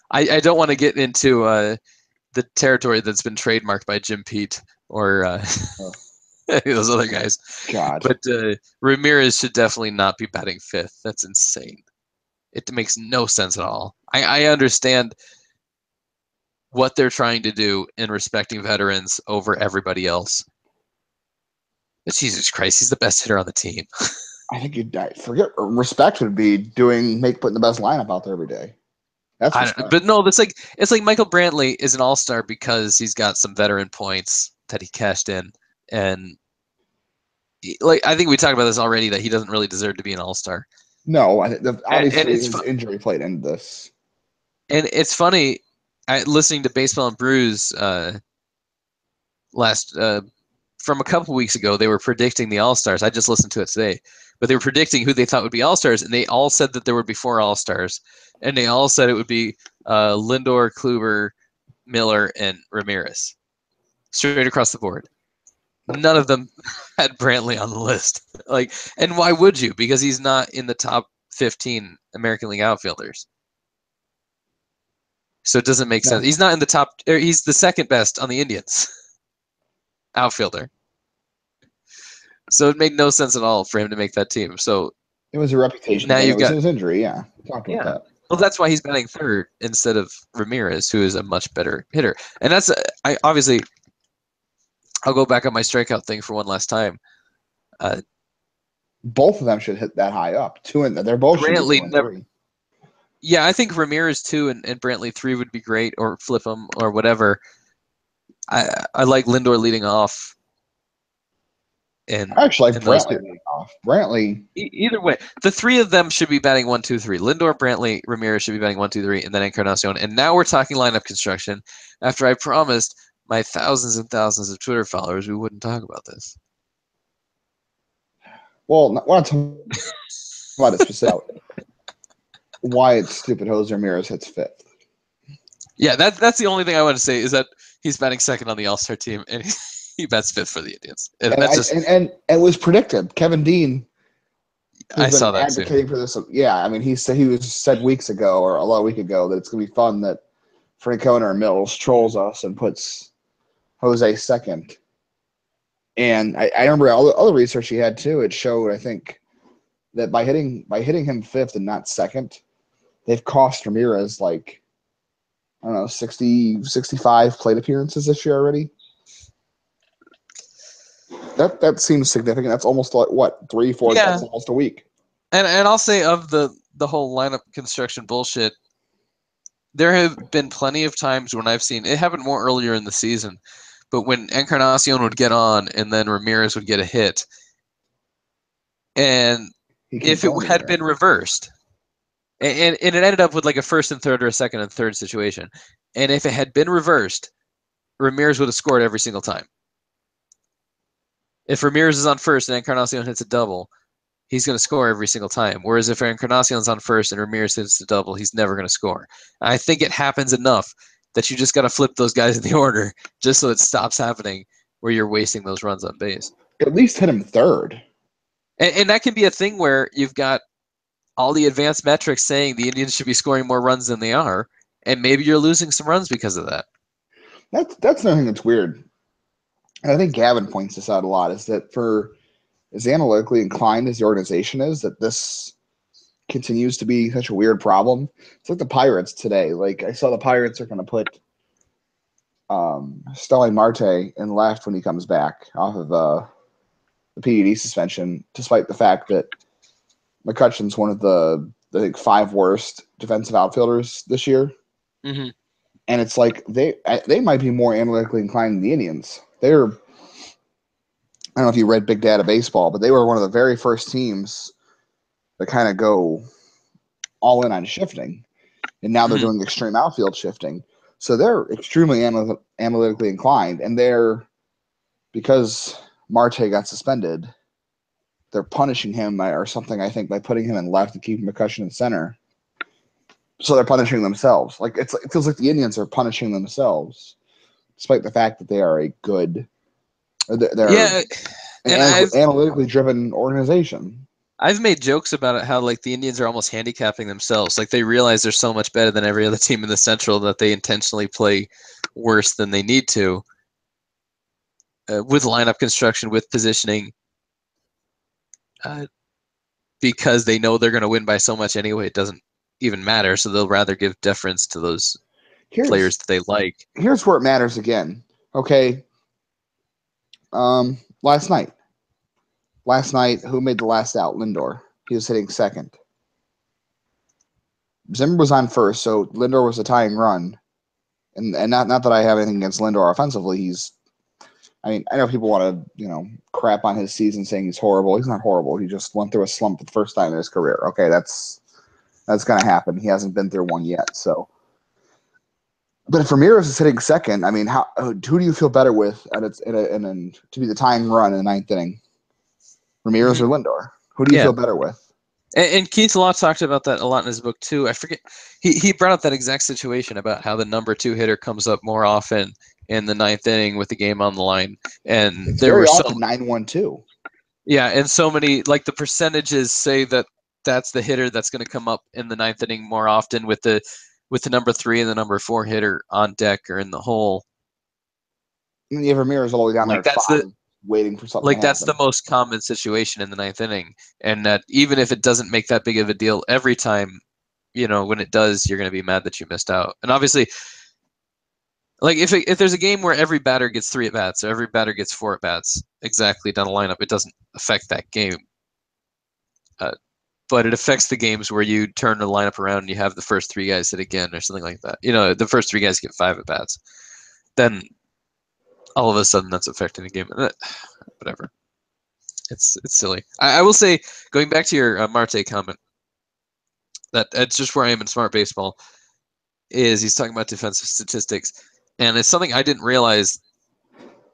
I don't want to get into the territory that's been trademarked by Jim Pete or those other guys. God. But Ramirez should definitely not be batting 5th. That's insane. It makes no sense at all. I understand what they're trying to do in respecting veterans over everybody else. But Jesus Christ, he's the best hitter on the team. I think you'd forget respect would be putting the best lineup out there every day. But no, it's like Michael Brantley is an all-star because he's got some veteran points that he cashed in, and I think we talked about this already that he doesn't really deserve to be an all-star. No, obviously his injury played into this. And it's funny, listening to Baseball and Brews from a couple weeks ago, they were predicting the all-stars. I just listened to it today, but they were predicting who they thought would be all-stars, and they all said that there would be 4 all-stars. And they all said it would be Lindor, Kluber, Miller, and Ramirez. Straight across the board. None of them had Brantley on the list. And why would you? Because he's not in the top 15 American League outfielders. So it doesn't make sense. He's not in the top. He's the 2nd best on the Indians outfielder. So it made no sense at all for him to make that team. So it was a reputation. Now you've got his injury. Yeah, talked about that. Well, that's why he's batting 3rd instead of Ramirez, who is a much better hitter. And that's obviously. I'll go back on my strikeout thing for one last time. Both of them should hit that high up. 2 and they're both Brantley never. 3. Yeah, I think Ramirez 2 and Brantley 3 would be great, or flip them or whatever. I like Lindor leading off. And I actually like Brantley leading off. Brantley. Either way, the 3 of them should be batting 1, 2, 3. Lindor, Brantley, Ramirez should be batting 1, 2, 3, and then Encarnacion. And now we're talking lineup construction. After I promised my thousands and thousands of Twitter followers we wouldn't talk about this. Well, I want to talk about it specifically. Why it's stupid Jose Ramirez hits 5th. Yeah, that's the only thing I want to say is that he's batting 2nd on the All-Star team, and he bats 5th for the Indians. And it was predicted. Kevin Dean, I saw that advocating for this. Yeah, I mean, he said weeks ago or a week ago that it's going to be fun that Francona or Mills trolls us and puts Jose 2nd. And I remember all the other research he had too. It showed, I think, that by hitting him 5th and not 2nd, they've cost Ramirez 60, 65 plate appearances this year already. That seems significant. That's almost 3, 4. Yeah. That's almost a week. And I'll say of the whole lineup construction bullshit, there have been plenty of times when I've seen it happen more earlier in the season, but when Encarnacion would get on and then Ramirez would get a hit, and if it had been reversed, and it ended up with a 1st and 3rd or a 2nd and 3rd situation, and if it had been reversed, Ramirez would have scored every single time. If Ramirez is on 1st and Encarnacion hits a double, he's going to score every single time. Whereas if Encarnacion's on 1st and Ramirez hits a double, he's never going to score. And I think it happens enough that you just got to flip those guys in the order just so it stops happening where you're wasting those runs on base. At least hit him 3rd. And that can be a thing where you've got all the advanced metrics saying the Indians should be scoring more runs than they are, and maybe you're losing some runs because of that. That's another thing that's weird. And I think Gavin points this out a lot, is that for as analytically inclined as the organization is, that this continues to be such a weird problem. It's like the Pirates today. I saw the Pirates are going to put Starling Marte in left when he comes back off of the PED suspension, despite the fact that McCutcheon's one of the, I think, 5 worst defensive outfielders this year. Mm-hmm. And it's like they might be more analytically inclined than the Indians. They're, I don't know if you read Big Data Baseball, but they were one of the very first teams that kind of go all in on shifting. And now they're doing extreme outfield shifting. So they're extremely analytically inclined. And because Marte got suspended, they're punishing him or something, I think, by putting him in left and keeping McCutcheon in center. So they're punishing themselves. Like it feels like the Indians are punishing themselves, despite the fact that they are a good, they're an analytically driven organization. I've made jokes about it, how like the Indians are almost handicapping themselves. Like they realize they're so much better than every other team in the Central that they intentionally play worse than they need to, with lineup construction, with positioning, because they know they're going to win by so much anyway. It doesn't even matter. So they'll rather give deference to those players that they like. Here's where it matters again. Okay. Last night, who made the last out? Lindor. He was hitting second. Zimmer was on first, so Lindor was a tying run. And not that I have anything against Lindor offensively. I know people want to, crap on his season saying he's horrible. He's not horrible. He just went through a slump for the first time in his career. Okay, that's going to happen. He hasn't been through one yet. So, but if Ramirez is hitting second, I mean, who do you feel better with to be the tying run in the 9th inning? Ramirez or Lindor? Who do you feel better with? And Keith Law talked about that a lot in his book too. I forget, he brought up that exact situation about how the number 2 hitter comes up more often in the 9th inning with the game on the line, and it's there were often 9-1-2. Yeah, and so many, like, the percentages say that that's the hitter that's going to come up in the 9th inning more often with the number 3 and the number 4 hitter on deck or in the hole. And you have Ramirez all the way down there at 5, waiting for something. Like, that's the most common situation in the 9th inning, and that even if it doesn't make that big of a deal every time, when it does, you're going to be mad that you missed out. And obviously, like, if there's a game where every batter gets 3 at bats or every batter gets 4 at bats exactly down the lineup, it doesn't affect that game. But it affects the games where you turn the lineup around and you have the first 3 guys hit again or something like that. The first 3 guys get 5 at bats. Then all of a sudden that's affecting the game. Whatever. It's silly. I will say, going back to your Marte comment, that's just where I am in Smart Baseball, is he's talking about defensive statistics. And it's something I didn't realize,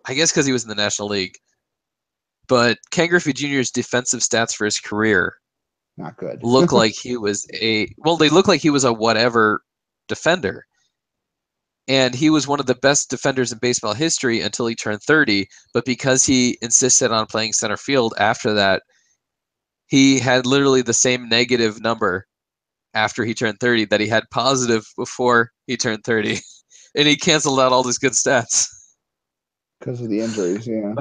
I guess because he was in the National League. But Ken Griffey Jr.'s defensive stats for his career not good. Look like he was they look like he was a whatever defender. And he was one of the best defenders in baseball history until he turned 30. But because he insisted on playing center field after that, he had literally the same negative number after he turned 30 that he had positive before he turned 30. And he canceled out all his good stats. Because of the injuries, yeah.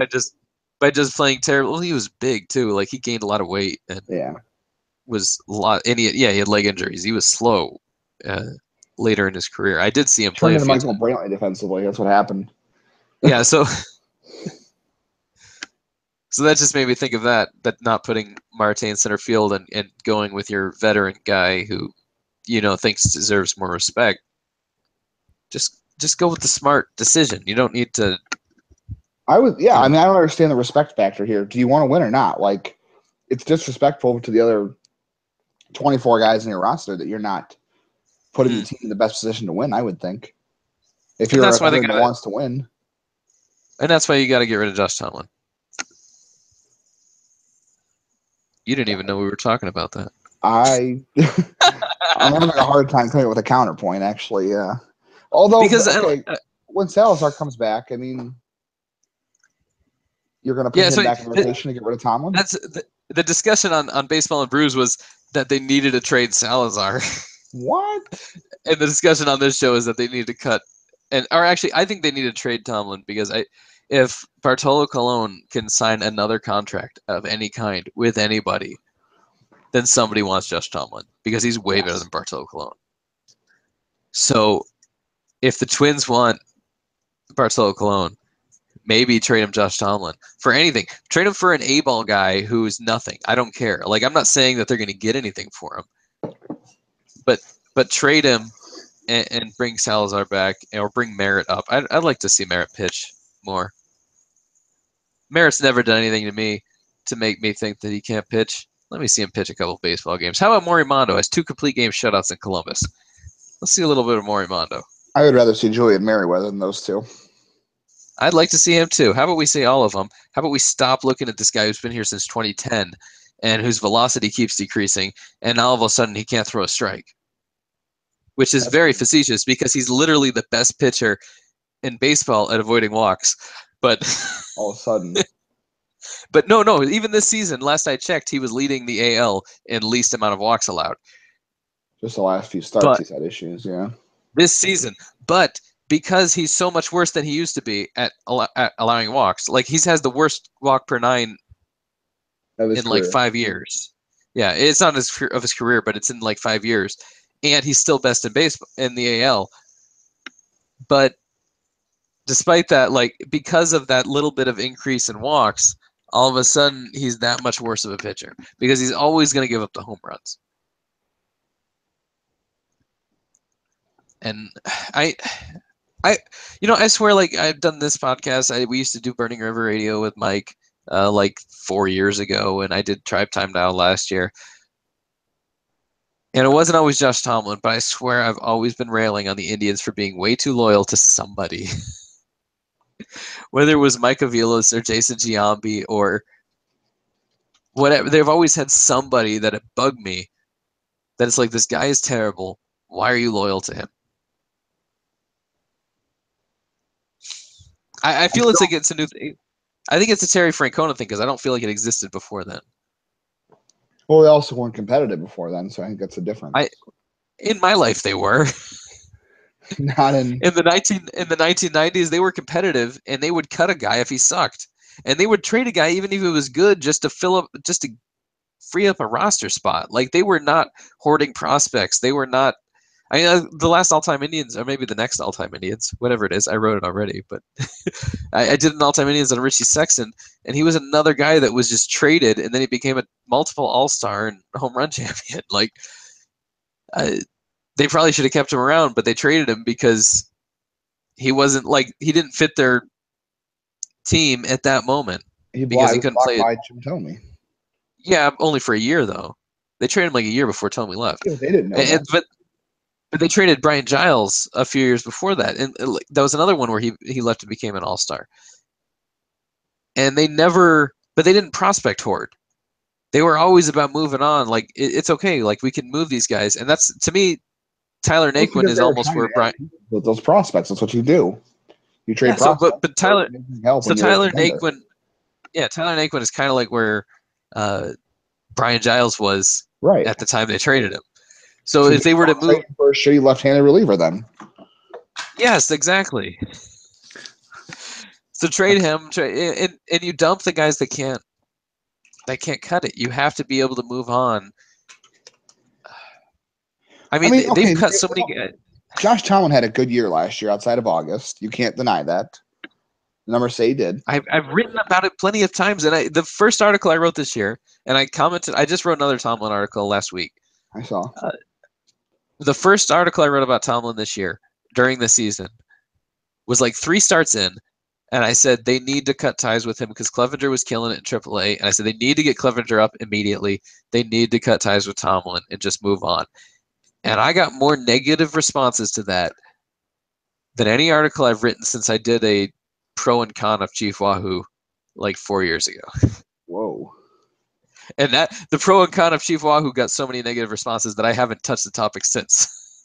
By just playing terrible. Well, he was big too. Like, he gained a lot of weight and was a lot. And he had leg injuries. He was slow later in his career. I did see him play. Turned into Michael Brantley defensively. That's what happened. Yeah, so that just made me think of that not putting Marte in center field and going with your veteran guy who, thinks deserves more respect. Just go with the smart decision. You don't need to. I don't understand the respect factor here. Do you want to win or not? Like, it's disrespectful to the other 24 guys in your roster that you're not putting the team in the best position to win, I would think. If you're a veteran that wants to win. And that's why you got to get rid of Josh Tomlin. You didn't even know we were talking about that. I'm having a hard time coming up with a counterpoint, actually, yeah. Although, when Salazar comes back, I mean, you're going to put him back in rotation to get rid of Tomlin? That's the discussion on Baseball and Brews was that they needed to trade Salazar. What? And the discussion on this show is that they need to cut, I think they need to trade Tomlin, because if Bartolo Colon can sign another contract of any kind with anybody, then somebody wants Josh Tomlin, because he's way better than Bartolo Colon. So if the Twins want Bartolo Colon. Maybe trade him Josh Tomlin for anything. Trade him for an A-ball guy who's nothing. I don't care. Like, I'm not saying that they're going to get anything for him, but trade him and bring Salazar back or bring Merritt up. I'd like to see Merritt pitch more. Merritt's never done anything to me to make me think that he can't pitch. Let me see him pitch a couple of baseball games. How about Maury Mondo? Has 2 complete game shutouts in Columbus. Let's see a little bit of Maury Mondo. I would rather see Julian Merriweather than those two. I'd like to see him too. How about we see all of them? How about we stop looking at this guy who's been here since 2010 and whose velocity keeps decreasing, and all of a sudden he can't throw a strike, which is very facetious because he's literally the best pitcher in baseball at avoiding walks. But all of a sudden. But no, even this season, last I checked, he was leading the AL in least amount of walks allowed. Just the last few starts he's had issues, yeah. This season. But because he's so much worse than he used to be at allowing walks, like he has the worst walk per 9 in like 5 years. Yeah, it's not of his career, but it's in like 5 years. And he's still best in baseball in the AL. But despite that, like because of that little bit of increase in walks, all of a sudden he's that much worse of a pitcher because he's always going to give up the home runs. And I swear, like I've done this podcast. We used to do Burning River Radio with Mike like 4 years ago, and I did Tribe Time Now last year. And it wasn't always Josh Tomlin, but I swear I've always been railing on the Indians for being way too loyal to somebody. Whether it was Mike Aviles or Jason Giambi or whatever, they've always had somebody that had bugged me that it's like, this guy is terrible. Why are you loyal to him? I feel it's like it's a new thing. I think it's a Terry Francona thing because I don't feel like it existed before then. Well, they also weren't competitive before then, so I think that's a difference. In my life, they were. Not in the 1990s, they were competitive, and they would cut a guy if he sucked, and they would trade a guy even if he was good just to free up a roster spot. Like they were not hoarding prospects. They were not. I mean, the last all-time Indians, or maybe the next all-time Indians, whatever it is. I wrote it already, but I did an all-time Indians on Richie Sexton, and he was another guy that was just traded, and then he became a multiple all-star and home run champion. Like, they probably should have kept him around, but they traded him because he didn't fit their team at that moment because he couldn't play. Jim Thome. Yeah, only for a year though. They traded him like a year before Thome left. Yeah, they didn't know that. But they traded Brian Giles a few years before that, and that was another one where he left and became an all-star. And they didn't prospect hoard. They were always about moving on. Like it's okay, like we can move these guys, and that's, to me, Tyler Naquin is almost where Brian. With those prospects, that's what you do. You trade prospects. But Tyler Naquin, Tyler Naquin is kind of like where Brian Giles was at the time they traded him. So if they were to move for a shitty left-handed reliever, then yes, exactly. So trade him, and you dump the guys that can't cut it. You have to be able to move on. I mean they've cut so many guys. Josh Tomlin had a good year last year outside of August. You can't deny that. The numbers say he did. I've written about it plenty of times, and the first article I wrote this year, and I commented. I just wrote another Tomlin article last week. I saw. The first article I wrote about Tomlin this year during the season was like 3 starts in, and I said they need to cut ties with him because Clevenger was killing it in AAA, and I said they need to get Clevenger up immediately. They need to cut ties with Tomlin and just move on. And I got more negative responses to that than any article I've written since I did a pro and con of Chief Woahh like 4 years ago. Whoa. And the pro and con of Chief Woahh got so many negative responses that I haven't touched the topic since.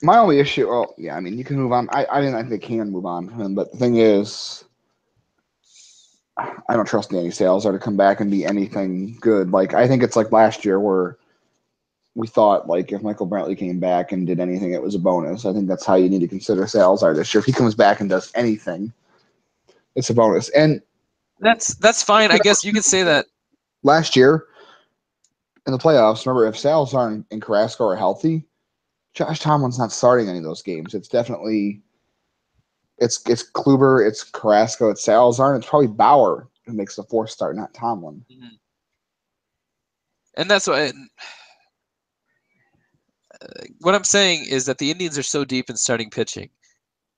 My only issue, you can move on. I think they can move on. But the thing is, I don't trust Danny Salazar to come back and be anything good. Like, I think it's like last year where we thought, like, if Michael Brantley came back and did anything, it was a bonus. I think that's how you need to consider Salazar this year. If he comes back and does anything, it's a bonus. And that's fine. I guess you could say that. Last year in the playoffs, remember, if Salazar and Carrasco are healthy, Josh Tomlin's not starting any of those games. It's definitely it's Kluber, it's Carrasco, it's Salazar, and it's probably Bauer who makes the fourth start, not Tomlin. Mm-hmm. And that's what I'm saying is that the Indians are so deep in starting pitching.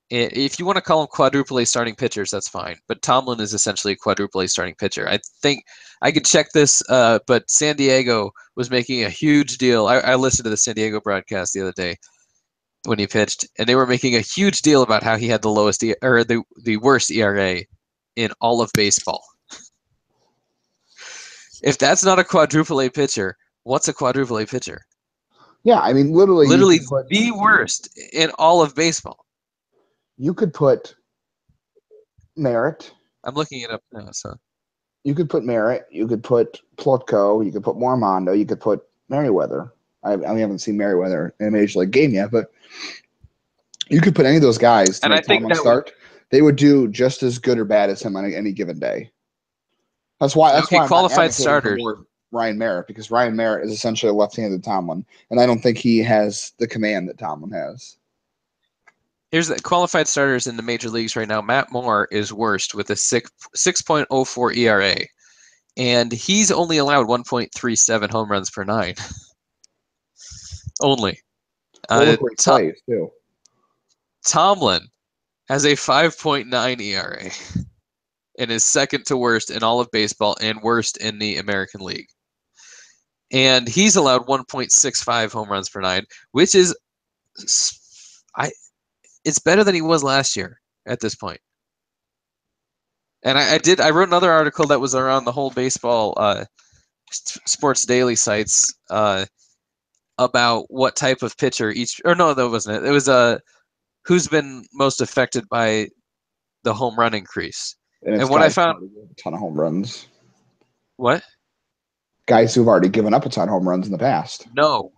If you want to call them quadruple A starting pitchers, that's fine. But Tomlin is essentially a quadruple A starting pitcher. I think I could check this, but San Diego was making a huge deal. I listened to the San Diego broadcast the other day when he pitched, and they were making a huge deal about how he had the lowest or the worst ERA in all of baseball. If that's not a quadruple A pitcher, what's a quadruple A pitcher? Yeah, I mean, literally the worst in all of baseball. You could put Merritt. I'm looking it up now. So you could put Merritt. You could put Plotko. You could put Mormondo. You could put Merriweather. I haven't seen Merriweather in a major league game yet, but you could put any of those guys to make Tomlin start. They would do just as good or bad as him on any given day. That's why I'm qualified starters. Ryan Merritt, because Ryan Merritt is essentially a left-handed Tomlin, and I don't think he has the command that Tomlin has. Here's the qualified starters in the major leagues right now. Matt Moore is worst with a 6.04 ERA, and he's only allowed 1.37 home runs per nine. Only. Plays too. Tomlin has a 5.9 ERA and is second to worst in all of baseball and worst in the American League. And he's allowed 1.65 home runs per nine, which is it's better than he was last year at this point. And I wrote another article that was around the whole baseball sports daily sites about what type of pitcher that wasn't it. It was who's been most affected by the home run increase. And what I found a ton of home runs. What? Guys who've already given up a ton of home runs in the past. No,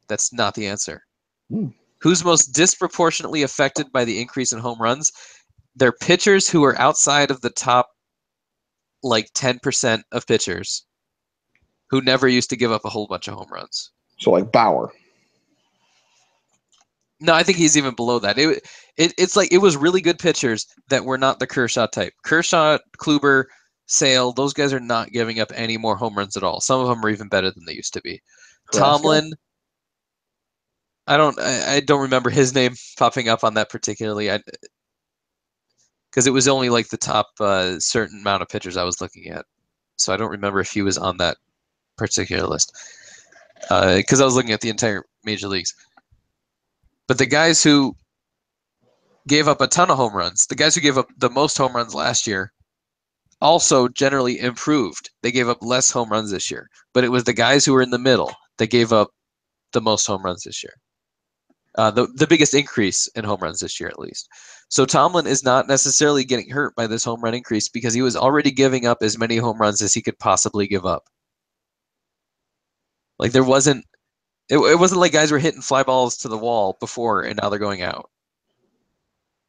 that's not the answer. Who's most disproportionately affected by the increase in home runs? They're pitchers who are outside of the top, 10% of pitchers who never used to give up a whole bunch of home runs. So like Bauer. No, I think he's even below that. It's like it was really good pitchers that were not the Kershaw type. Kershaw, Kluber, Sale, those guys are not giving up any more home runs at all. Some of them are even better than they used to be. Tomlin, I don't remember his name popping up on that particularly. Because it was only the top certain amount of pitchers I was looking at. So I don't remember if he was on that particular list. Because I was looking at the entire major leagues. But the guys who gave up a ton of home runs, the guys who gave up the most home runs last year, also generally improved. They gave up less home runs this year. But it was the guys who were in the middle that gave up the most home runs this year. The biggest increase in home runs this year, at least. So Tomlin is not necessarily getting hurt by this home run increase because he was already giving up as many home runs as he could possibly give up. It wasn't like guys were hitting fly balls to the wall before and now they're going out.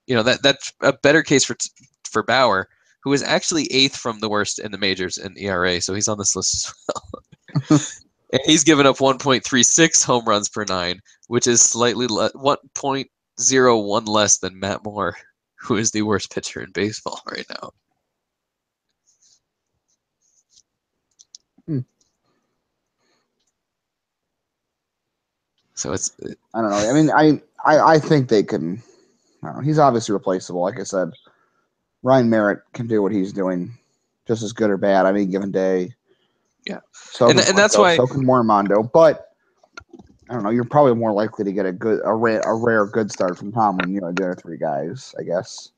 That's a better case for Bauer, who is actually 8th from the worst in the majors in ERA, so he's on this list as well. And he's given up 1.36 home runs per nine, which is slightly 1.01 less than Matt Moore, who is the worst pitcher in baseball right now. So I don't know. I mean, I think they can. I don't know. He's obviously replaceable. Like I said, Ryan Merritt can do what he's doing just as good or bad on any given day. Yeah. So and that's why. So can Mormondo. But I don't know. You're probably more likely to get a rare good start from Tomlin. The other three guys, I guess.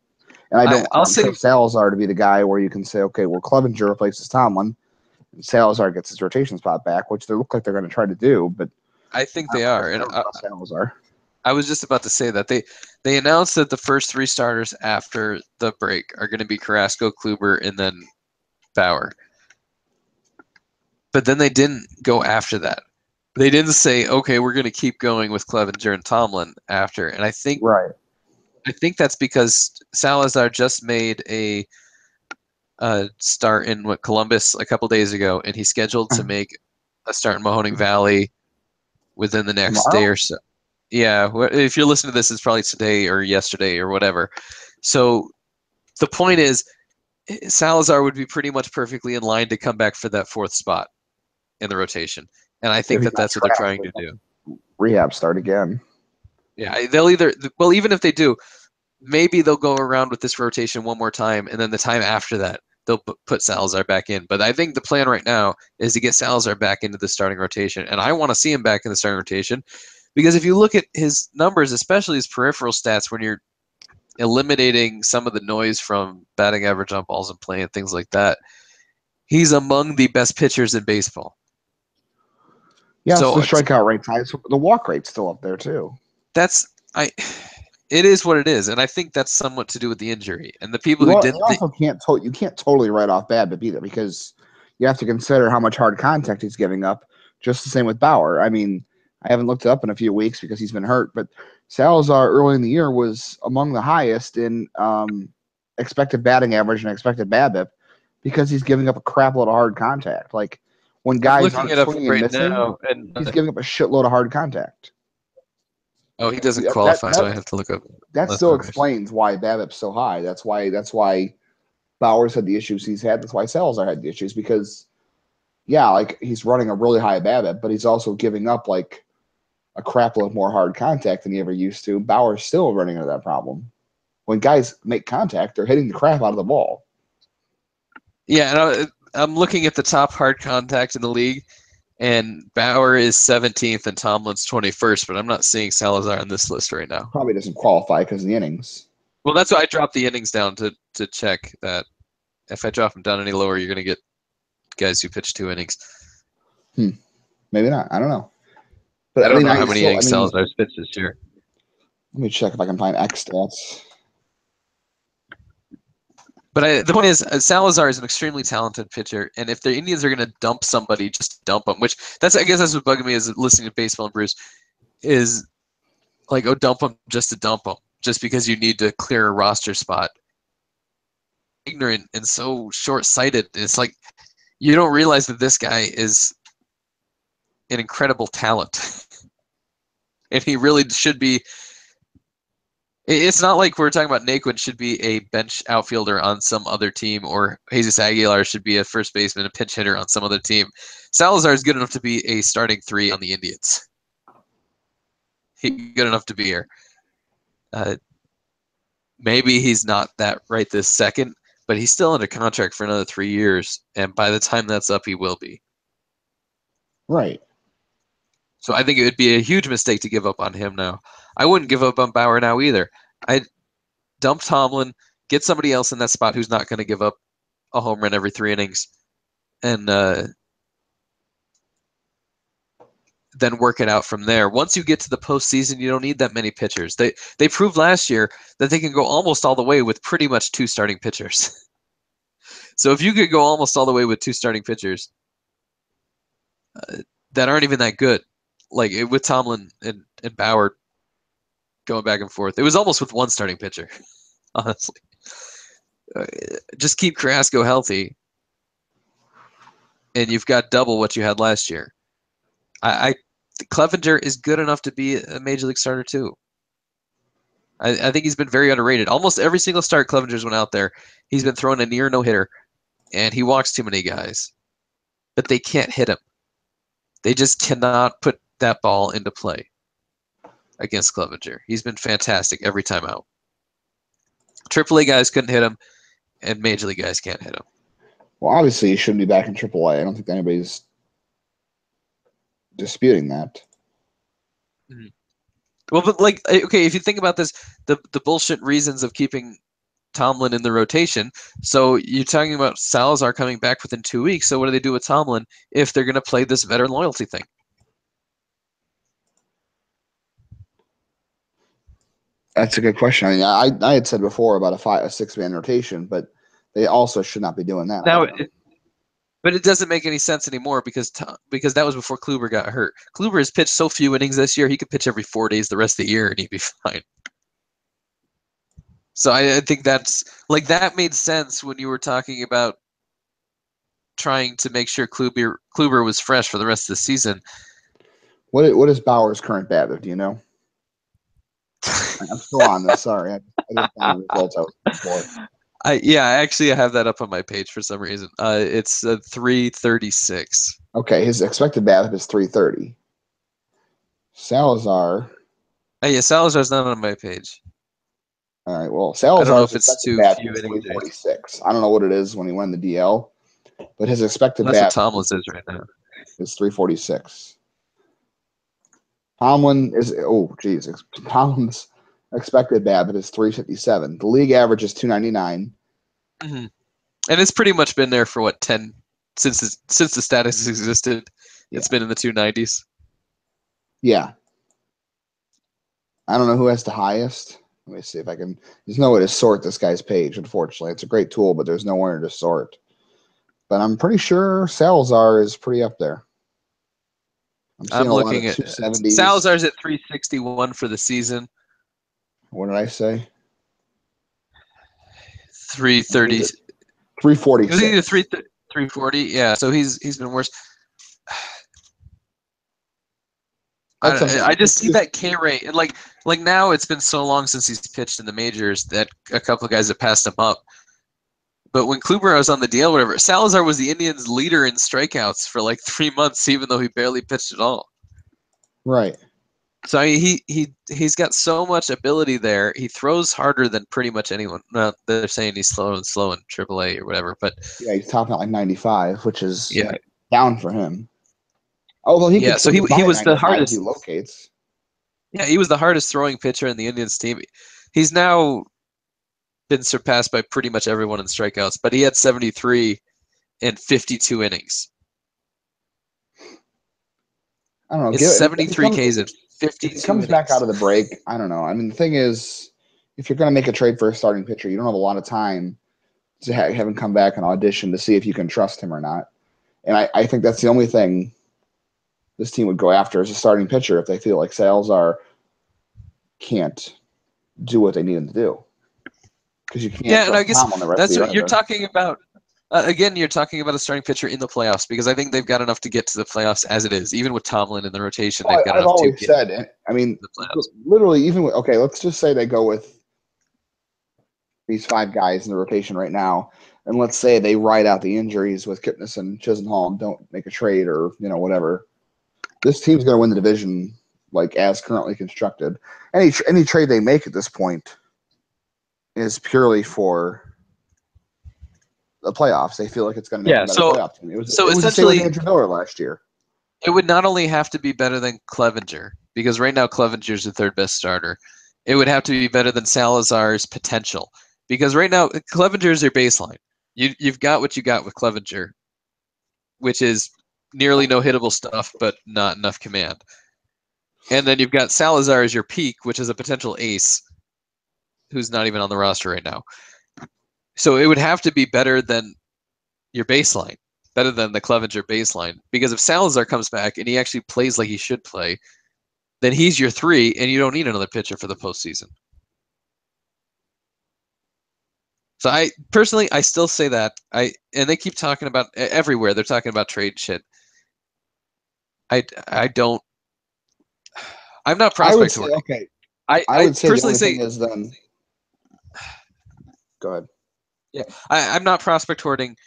And I'll say Salazar to be the guy where you can say, okay, well, Clevenger replaces Tomlin, and Salazar gets his rotation spot back, which they look like they're going to try to do. But I think they are. And I was just about to say that they announced that the first three starters after the break are going to be Carrasco, Kluber, and then Bauer. But then they didn't go after that. They didn't say, okay, we're going to keep going with Clevenger and Tomlin after. And I think that's because Salazar just made a start in Columbus a couple days ago, and he's scheduled to make a start in Mahoning Valley within the next Tomorrow? day or so. Yeah, if you're listening to this, it's probably today or yesterday or whatever. So the point is, Salazar would be pretty much perfectly in line to come back for that fourth spot in the rotation. And I think If he's that not that's what they're trying trash, to do. rehab start again. Yeah, they'll either, well, even if they do, maybe they'll go around with this rotation one more time, and then the time after that, they'll put Salazar back in. But I think the plan right now is to get Salazar back into the starting rotation. And I want to see him back in the starting rotation because if you look at his numbers, especially his peripheral stats, when you're eliminating some of the noise from batting average on balls in play and things like that, he's among the best pitchers in baseball. Yeah, so the strikeout rate's high. So the walk rate's still up there too. It is what it is, and I think that's somewhat to do with the injury. And the people who didn't. You can't totally write off BABIP either because you have to consider how much hard contact he's giving up. Just the same with Bauer. I mean, I haven't looked it up in a few weeks because he's been hurt, but Salazar early in the year was among the highest in expected batting average and expected BABIP because he's giving up a crap load of hard contact. Like when guys aren't swinging and missing, he's giving up a shitload of hard contact. Oh, he doesn't qualify, so I have to look up. That still explains why BABIP's so high. That's why Bauer's had the issues he's had. That's why Salazar had the issues because, yeah, like he's running a really high BABIP, but he's also giving up like a crap load more hard contact than he ever used to. Bauer's still running into that problem. When guys make contact, they're hitting the crap out of the ball. Yeah, and I'm looking at the top hard contact in the league, and Bauer is 17th and Tomlin's 21st, but I'm not seeing Salazar on this list right now. Probably doesn't qualify because of the innings. Well, that's why I dropped the innings down to check that. If I drop them down any lower, you're going to get guys who pitch 2 innings. Maybe not. I don't know. But I don't know how many innings Salazar's pitched this year. Let me check if I can find X stats. But the point is, Salazar is an extremely talented pitcher, and if the Indians are going to dump somebody, just dump them. Which I guess that's what bugging me is listening to baseball and Bruce is like, oh, dump them just to dump them, just because you need to clear a roster spot. Ignorant and so short-sighted. It's like you don't realize that this guy is an incredible talent, and he really should be. It's not like we're talking about Naquin should be a bench outfielder on some other team, or Jesus Aguilar should be a first baseman, a pinch hitter on some other team. Salazar is good enough to be a starting 3 on the Indians. He's good enough to be here. Maybe he's not that right this second, but he's still under contract for another 3 years, and by the time that's up, he will be. Right. So I think it would be a huge mistake to give up on him now. I wouldn't give up on Bauer now either. I'd dump Tomlin, get somebody else in that spot who's not going to give up a home run every 3 innings, and then work it out from there. Once you get to the postseason, you don't need that many pitchers. They proved last year that they can go almost all the way with pretty much 2 starting pitchers. So if you could go almost all the way with 2 starting pitchers that aren't even that good, like with Tomlin and Bauer going back and forth, it was almost with 1 starting pitcher, honestly. Just keep Carrasco healthy, and you've got double what you had last year. Clevenger is good enough to be a major league starter too. I think he's been very underrated. Almost every single start Clevenger's went out there, he's been throwing a near no-hitter, and he walks too many guys. But they can't hit him. They just cannot put that ball into play against Clevenger. He's been fantastic every time out. AAA guys couldn't hit him, and Major League guys can't hit him. Well, obviously, he shouldn't be back in AAA. I don't think anybody's disputing that. Mm-hmm. Well, but like, okay, if you think about this, the bullshit reasons of keeping Tomlin in the rotation. So you're talking about Salazar coming back within 2 weeks. So what do they do with Tomlin if they're going to play this veteran loyalty thing? That's a good question. I mean, I had said before about a 6-man rotation, but they also should not be doing that. Now, but it doesn't make any sense anymore because that was before Kluber got hurt. Kluber has pitched so few innings this year, he could pitch every 4 days the rest of the year and he'd be fine. So I think that made sense when you were talking about trying to make sure Kluber was fresh for the rest of the season. What is Bauer's current BABIP? Do you know? I'm still on this. Sorry, I just found the results I was looking for. I have that up on my page for some reason. It's 336. Okay, his expected BABIP is 330. Salazar. Yeah, Salazar's not on my page. All right, well, I don't know if Salazar's it's expected too BABIP few is innings. 346. I don't know what it is when he won the DL, but his expected That's what BABIP Tomlin says right now. is 346. Tomlin's expected BABIP is 357. The league average is 299. Mm-hmm. And it's pretty much been there for 10 since the status has existed. It's been in the 290s. Yeah. I don't know who has the highest. Let me see if I can. There's no way to sort this guy's page, unfortunately. It's a great tool, but there's nowhere to sort. But I'm pretty sure Salazar is pretty up there. I'm seeing a lot of 270s. Salazar's at 361 for the season. What did I say? 330. 340. It was either 340. Yeah, so he's been worse. I just see that K rate, and like now it's been so long since he's pitched in the majors that a couple of guys have passed him up. But when Kluber was on the DL, whatever, Salazar was the Indians' leader in strikeouts for like 3 months, even though he barely pitched at all. Right. So he's got so much ability there. He throws harder than pretty much anyone. Well, they're saying he's slow in AAA or whatever, but yeah, he's topping at like 95, which is down for him. Although he was the hardest. He locates. Yeah, he was the hardest throwing pitcher in the Indians team. He's now been surpassed by pretty much everyone in strikeouts, but he had 73 in 52 innings. I don't know. It's 73 Ks in 52 If he comes innings. back out of the break, I don't know. I mean, the thing is, if you're going to make a trade for a starting pitcher, you don't have a lot of time to have him come back and audition to see if you can trust him or not. And I think that's the only thing this team would go after as a starting pitcher if they feel like Salazar can't do what they need him to do. Because you can't. Yeah, and I guess that's what you're talking about. Again, you're talking about a starting pitcher in the playoffs because I think they've got enough to get to the playoffs as it is. Even with Tomlin in the rotation, they've got enough to get said. I mean, literally, even with, okay, let's just say they go with these 5 guys in the rotation right now, and let's say they ride out the injuries with Kipnis and Chisenhall and don't make a trade or whatever. This team's going to win the division like as currently constructed. Any trade they make at this point is purely for the playoffs. They feel like it's going to make a better playoff team. It was essentially the same with Andrew Miller last year. It would not only have to be better than Clevenger, because right now Clevenger's the 3rd best starter. It would have to be better than Salazar's potential, because right now Clevenger's your baseline. You've got what you got with Clevenger, which is nearly no hittable stuff, but not enough command. And then you've got Salazar as your peak, which is a potential ace, who's not even on the roster right now. So it would have to be better than your baseline, better than the Clevenger baseline. Because if Salazar comes back and he actually plays like he should play, then he's your 3, and you don't need another pitcher for the postseason. So I still say that. And they keep talking about everywhere. They're talking about trade shit. I'm not prospect hoarding. Okay. I would say personally the only thing is then. Go ahead. Yeah, I'm not prospect hoarding.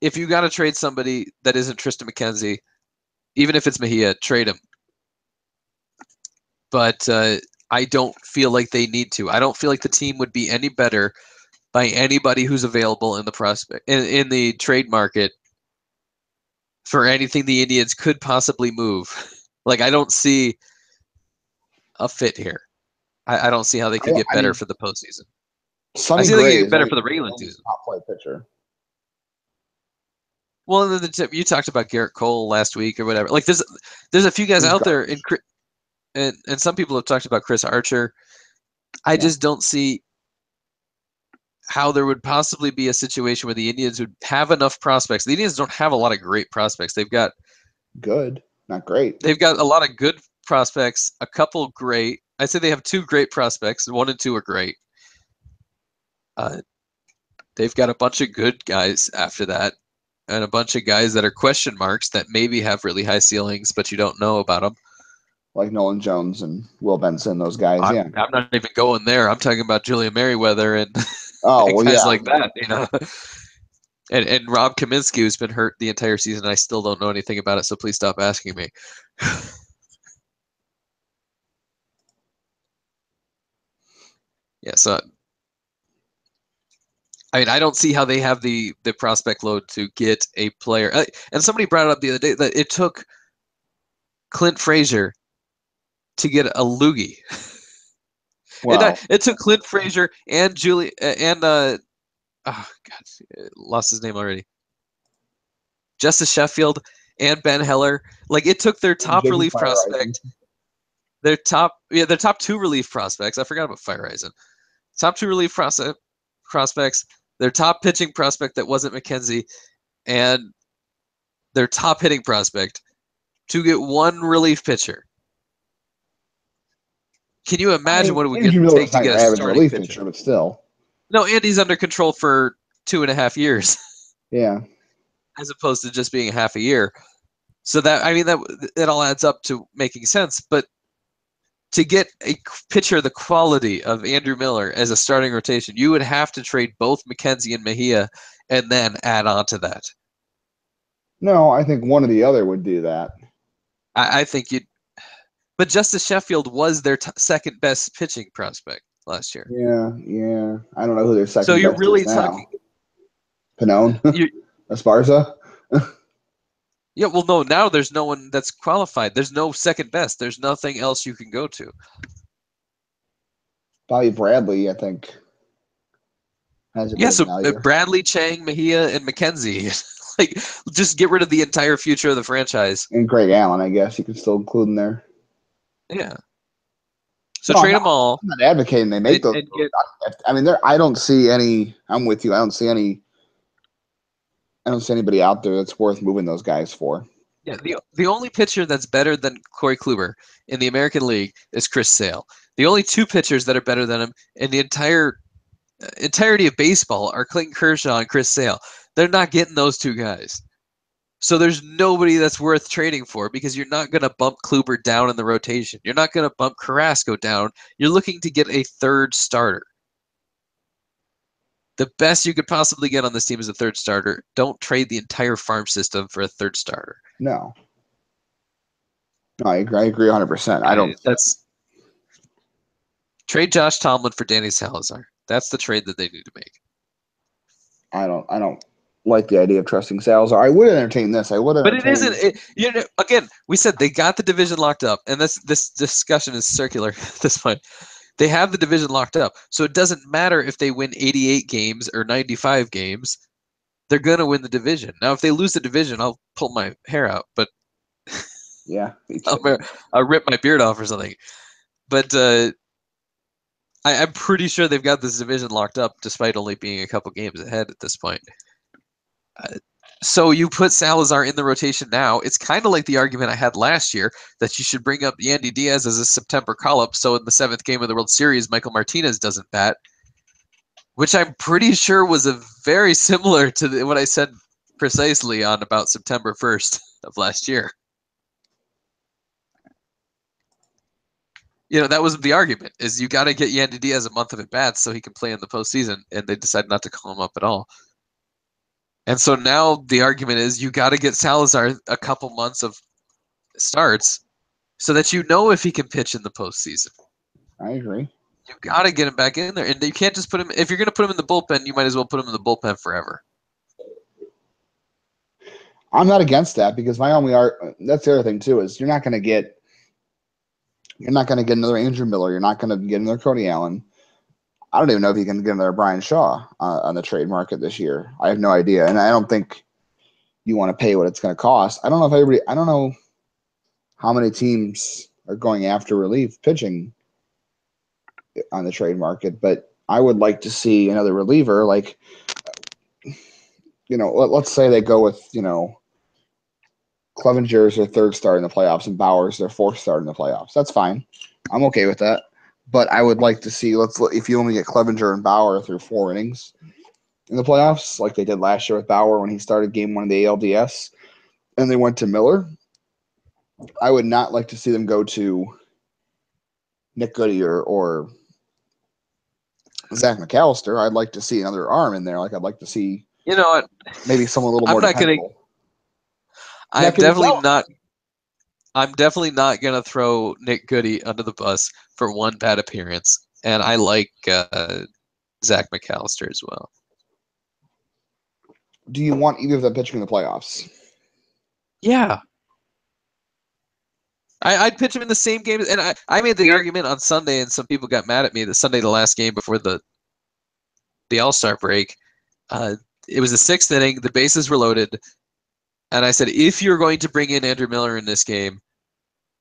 If you got to trade somebody that isn't Tristan McKenzie, even if it's Mejia, trade him. But I don't feel like they need to. I don't feel like the team would be any better by anybody who's available in the prospect in the trade market for anything the Indians could possibly move. Like, I don't see a fit here. I don't see how they could get better for the postseason. Sonny I see Gray they get better for the regular season. Top flight pitcher. Well, you talked about Garrett Cole last week or whatever. Like, there's a few guys out there, and some people have talked about Chris Archer. I just don't see how there would possibly be a situation where the Indians would have enough prospects. The Indians don't have a lot of great prospects. They've got good, not great. They've got a lot of good prospects, a couple great. I'd say they have 2 great prospects. 1 and 2 are great. They've got a bunch of good guys after that. and a bunch of guys that are question marks that maybe have really high ceilings, but you don't know about them. Like Nolan Jones and Will Benson, those guys. I'm not even going there. I'm talking about Julian Merriweather and, and guys like that, you know. And Rob Kaminsky, who's been hurt the entire season. I still don't know anything about it, so please stop asking me. Yeah, so I mean, I don't see how they have the prospect load to get a player. And somebody brought it up the other day that it took Clint Frazier to get a loogie. Well, it took Clint Frazier and Julie and oh God, lost his name already. Justice Sheffield and Ben Heller. Like, it took their top relief prospect, their top two relief prospects. I forgot about Fireisen. Top two relief prospects, their top pitching prospect that wasn't McKenzie, and their top hitting prospect to get one relief pitcher. Can you imagine what it would take to get a starting relief pitcher? But still. No, Andy's under control for 2.5 years. Yeah. As opposed to just being half a year. So that, I mean, that it all adds up to making sense. But to get a pitcher the quality of Andrew Miller as a starting rotation, you would have to trade both McKenzie and Mejia and then add on to that. No, I think one or the other would do that. I think you'd. But Justice Sheffield was their second best pitching prospect last year. Yeah. I don't know who their second best is now. So you're really talking. Pannone? Esparza? Yeah, well, no, now there's no one that's qualified. There's no second best. There's nothing else you can go to. Bobby Bradley, I think, has a bit of value. Bradley, Chang, Mejia, and McKenzie. Like, just get rid of the entire future of the franchise. And Greg Allen, I guess you could still include in there. Yeah. So trade them all. I'm not advocating they make those. I mean, I don't see any. I'm with you. I don't see anybody out there that's worth moving those guys for. Yeah, the only pitcher that's better than Corey Kluber in the American League is Chris Sale. The only two pitchers that are better than him in the entirety of baseball are Clayton Kershaw and Chris Sale. They're not getting those two guys. So there's nobody that's worth trading for because you're not going to bump Kluber down in the rotation. You're not going to bump Carrasco down. You're looking to get a third starter. The best you could possibly get on this team is a third starter. Don't trade the entire farm system for a third starter. No, I agree 100%. Trade Josh Tomlin for Danny Salazar. That's the trade that they need to make. I don't like the idea of trusting Salazar. I would entertain this. But it isn't. Again, we said they got the division locked up, and this discussion is circular at this point. They have the division locked up, so it doesn't matter if they win 88 games or 95 games. They're going to win the division. Now, if they lose the division, I'll pull my hair out, but yeah, I'll rip my beard off or something. But I'm pretty sure they've got this division locked up, despite only being a couple games ahead at this point. So you put Salazar in the rotation now. It's kind of like the argument I had last year that you should bring up Yandy Diaz as a September call-up, so in the 7th game of the World Series, Michael Martinez doesn't bat, which I'm pretty sure was very similar to what I said precisely on about September 1st of last year. That was the argument, is you got to get Yandy Diaz a month of at-bats so he can play in the postseason, and they decided not to call him up at all. And so now the argument is you got to get Salazar a couple months of starts so that you know if he can pitch in the postseason. I agree. You got to get him back in there. And you can't just put him – if you're going to put him in the bullpen, you might as well put him in the bullpen forever. I'm not against that because my only that's the other thing too is you're not going to get another Andrew Miller. You're not going to get another Cody Allen. I don't even know if you can get another Brian Shaw on the trade market this year. I have no idea, and I don't think you want to pay what it's going to cost. I don't know how many teams are going after relief pitching on the trade market, but I would like to see another reliever. Like, let's say they go with Clevenger's their third start in the playoffs and Bauer's their fourth start in the playoffs. That's fine. I'm okay with that. But I would like to see, if you only get Clevenger and Bauer through 4 innings, in the playoffs, like they did last year with Bauer when he started Game 1 of the ALDS, and they went to Miller. I would not like to see them go to Nick Goody or Zach McAllister. I'd like to see another arm in there. Like I'd like to see, You know what? maybe someone a little more dependable. I'm definitely not. I'm definitely not gonna throw Nick Goody under the bus for one bad appearance, and I like Zach McAllister as well. Do you want either of them pitching in the playoffs? Yeah. I'd pitch him in the same game, and I made the argument on Sunday, and some people got mad at me that Sunday, the last game before the All-Star break, it was the 6th inning, the bases were loaded, and I said, if you're going to bring in Andrew Miller in this game,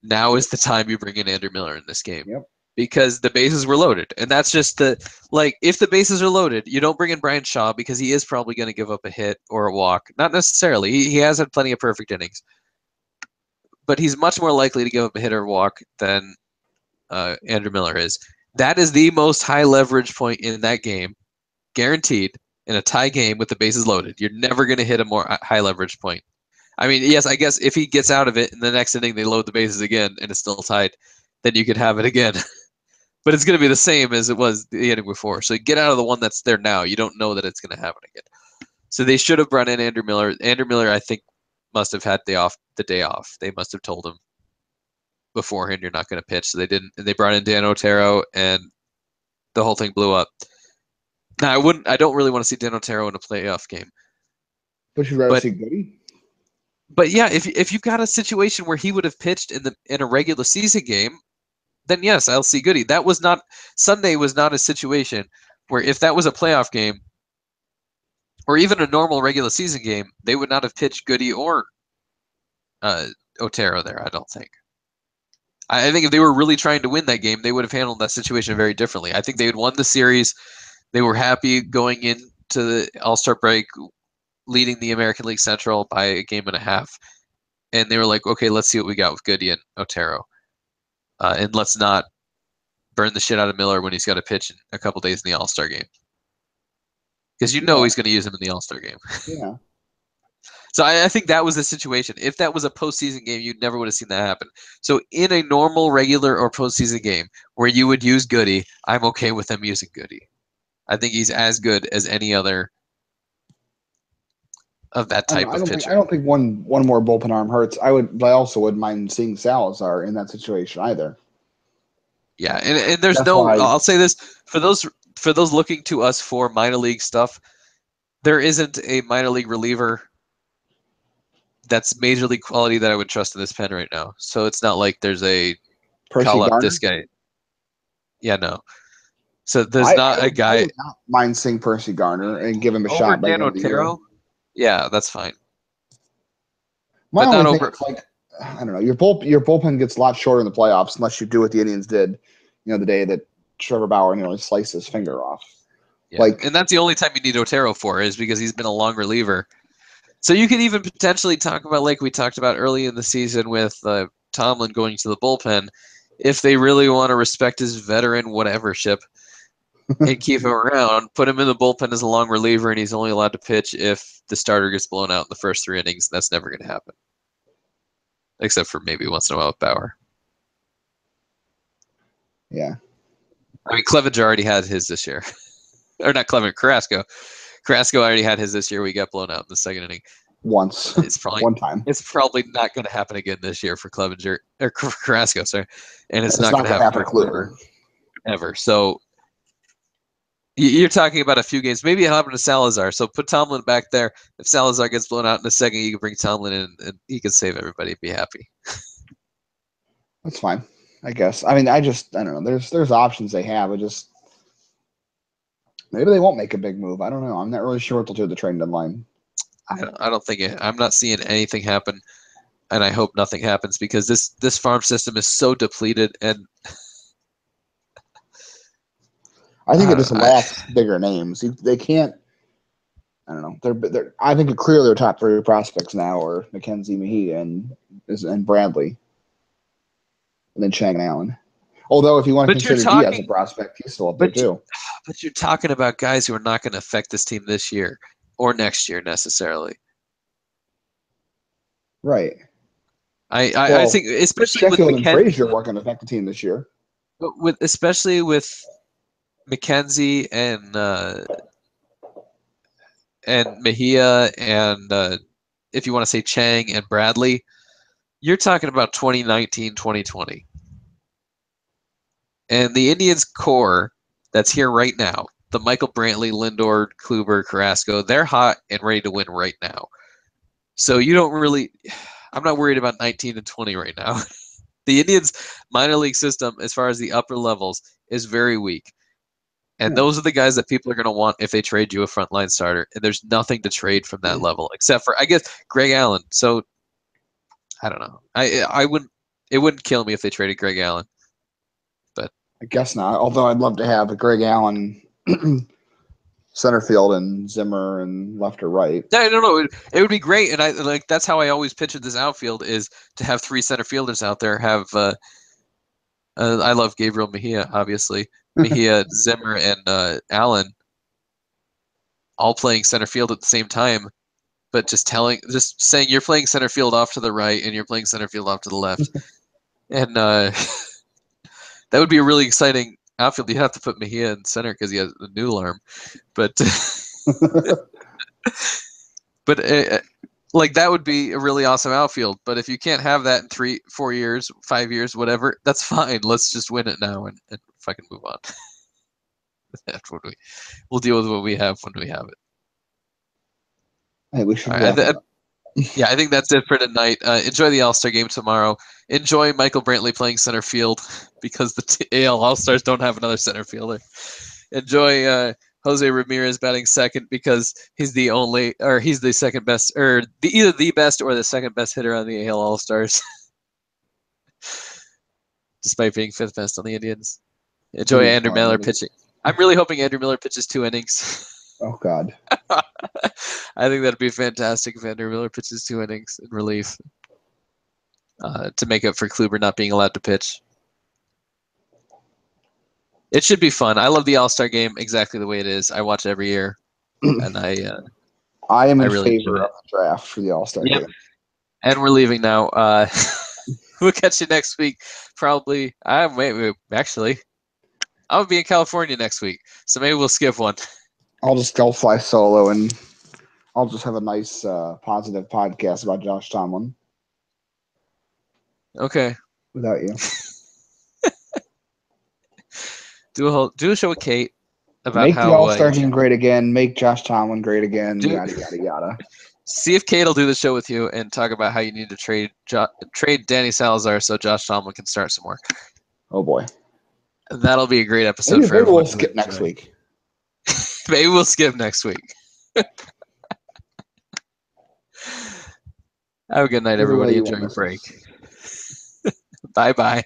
now is the time you bring in Andrew Miller in this game. Yep. Because the bases were loaded, and that's just if the bases are loaded, you don't bring in Brian Shaw because he is probably going to give up a hit or a walk. Not necessarily. He has had plenty of perfect innings. But he's much more likely to give up a hit or walk than Andrew Miller is. That is the most high leverage point in that game, guaranteed, in a tie game with the bases loaded. You're never going to hit a more high leverage point. I mean, yes, I guess if he gets out of it in the next inning, they load the bases again and it's still tied, then you could have it again. But it's going to be the same as it was the inning before. So you get out of the one that's there now. You don't know that it's going to happen again. So they should have brought in Andrew Miller. Andrew Miller, I think, must have had the day off. They must have told him beforehand you're not going to pitch. So they didn't. And they brought in Dan Otero, and the whole thing blew up. Now I don't really want to see Dan Otero in a playoff game. But you'd rather see Goody? But yeah, if you've got a situation where he would have pitched in a regular season game, then yes, I'll see Goody. Sunday was not a situation where if that was a playoff game or even a normal regular season game, they would not have pitched Goody or Otero there, I don't think. I think if they were really trying to win that game, they would have handled that situation very differently. I think they had won the series. They were happy going into the All-Star break, leading the American League Central by a game and a half. And they were like, okay, let's see what we got with Goody and Otero. And let's not burn the shit out of Miller when he's got to pitch in a couple days in the All-Star game. Because he's going to use him in the All-Star game. Yeah. So I think that was the situation. If that was a postseason game, you never would have seen that happen. So in a normal, regular, or postseason game where you would use Goody, I'm okay with them using Goody. I think he's as good as any other of that type of pitcher. I don't think one more bullpen arm hurts. I also wouldn't mind seeing Salazar in that situation either. Yeah, and there's I'll say this for those looking to us for minor league stuff, there isn't a minor league reliever that's major league quality that I would trust in this pen right now. So it's not like there's a call up this guy. Yeah, no. So there's not a guy. I would not mind seeing Percy Garner and give him a shot by the end of the year. Yeah, that's fine. My only thing is, I don't know, your bullpen gets a lot shorter in the playoffs unless you do what the Indians did, the day that Trevor Bauer sliced his finger off. Yeah. And that's the only time you need Otero for is because he's been a long reliever. So you could even potentially talk about, like we talked about early in the season with Tomlin going to the bullpen, if they really want to respect his veteran whatever-ship and keep him around, put him in the bullpen as a long reliever, and he's only allowed to pitch if the starter gets blown out in the first 3 innings. That's never going to happen. Except for maybe once in a while with Bauer. Yeah. I mean, Clevenger already had his this year. Or not Clevenger, Carrasco. Carrasco already had his this year. We got blown out in the second inning. Once. It's probably one time. It's probably not going to happen again this year for Clevenger or Carrasco, sorry. And it's not going to happen for Kluber ever. So you're talking about a few games. Maybe it'll happen to Salazar. So put Tomlin back there. If Salazar gets blown out in a second, you can bring Tomlin in and he can save everybody and be happy. That's fine, I guess. I mean, I don't know. There's options they have. Maybe they won't make a big move. I don't know. I'm not really sure what they'll do at the trade deadline. I don't think I'm not seeing anything happen, and I hope nothing happens because this farm system is so depleted, and I think it just lacks bigger names. They can't. I don't know. I think clearly their top 3 prospects now are McKenzie, Mejia, and Bradley, and then Chang and Allen. Although, if you want to But you're consider Diaz a talking, prospect, he's still up there too. but you're talking about guys who are not going to affect this team this year or next year necessarily. Right. I think especially with Sheffield and Frazier McKenzie, weren't going to affect the team this year. but especially with McKenzie and Mejia and if you want to say Chang and Bradley, you're talking about 2019, 2020. And the Indians core that's here right now, the Michael Brantley, Lindor, Kluber, Carrasco, they're hot and ready to win right now. So you don't really – I'm not worried about 19 and 20 right now. The Indians' minor league system, as far as the upper levels, is very weak. And those are the guys that people are going to want if they trade you a frontline starter. And there's nothing to trade from that level except for, I guess, Greg Allen. So I don't know. I wouldn't. It wouldn't kill me if they traded Greg Allen. But I guess not. Although I'd love to have a Greg Allen center field and Zimmer and left or right. No. It would be great. And I like that's how I always pictured this outfield is to have three center fielders out there. Have I love Gabriel Mejia, obviously. Mejia, Zimmer, and Allen all playing center field at the same time, but just saying you're playing center field off to the right and you're playing center field off to the left. And that would be a really exciting outfield. You have to put Mejia in center because he has a noodle arm. But like that would be a really awesome outfield. But if you can't have that in 3, 4 years, 5 years, whatever, that's fine. Let's just win it now and fucking move on. That's what we'll deal with what we have when we have it. Hey, we should. Yeah, I think that's it for tonight. Enjoy the All-Star game tomorrow. Enjoy Michael Brantley playing center field because the AL All-Stars don't have another center fielder. Enjoy Jose Ramirez batting second because he's the second best, or either the best or the second best hitter on the AL All-Stars, despite being fifth best on the Indians. Enjoy Andrew Miller pitching. I'm really hoping Andrew Miller pitches 2 innings. Oh, God. I think that'd be fantastic if Andrew Miller pitches 2 innings in relief to make up for Kluber not being allowed to pitch. It should be fun. I love the All-Star game exactly the way it is. I watch it every year, and I am in really favor of the draft for the All-Star game. And we're leaving now. We'll catch you next week. Probably. Actually, I'm gonna be in California next week, so maybe we'll skip one. I'll fly solo and I'll just have a nice positive podcast about Josh Tomlin. Okay. Without you. Do a show with Kate about make how the All-Star game great again. Make Josh Tomlin great again. Yada yada yada. See if Kate will do the show with you and talk about how you need to trade Danny Salazar so Josh Tomlin can start some more. Oh boy. That'll be a great episode for everyone. Maybe we'll skip next week. Maybe we'll skip next week. Have a good night, everybody. Enjoy your break. Bye-bye.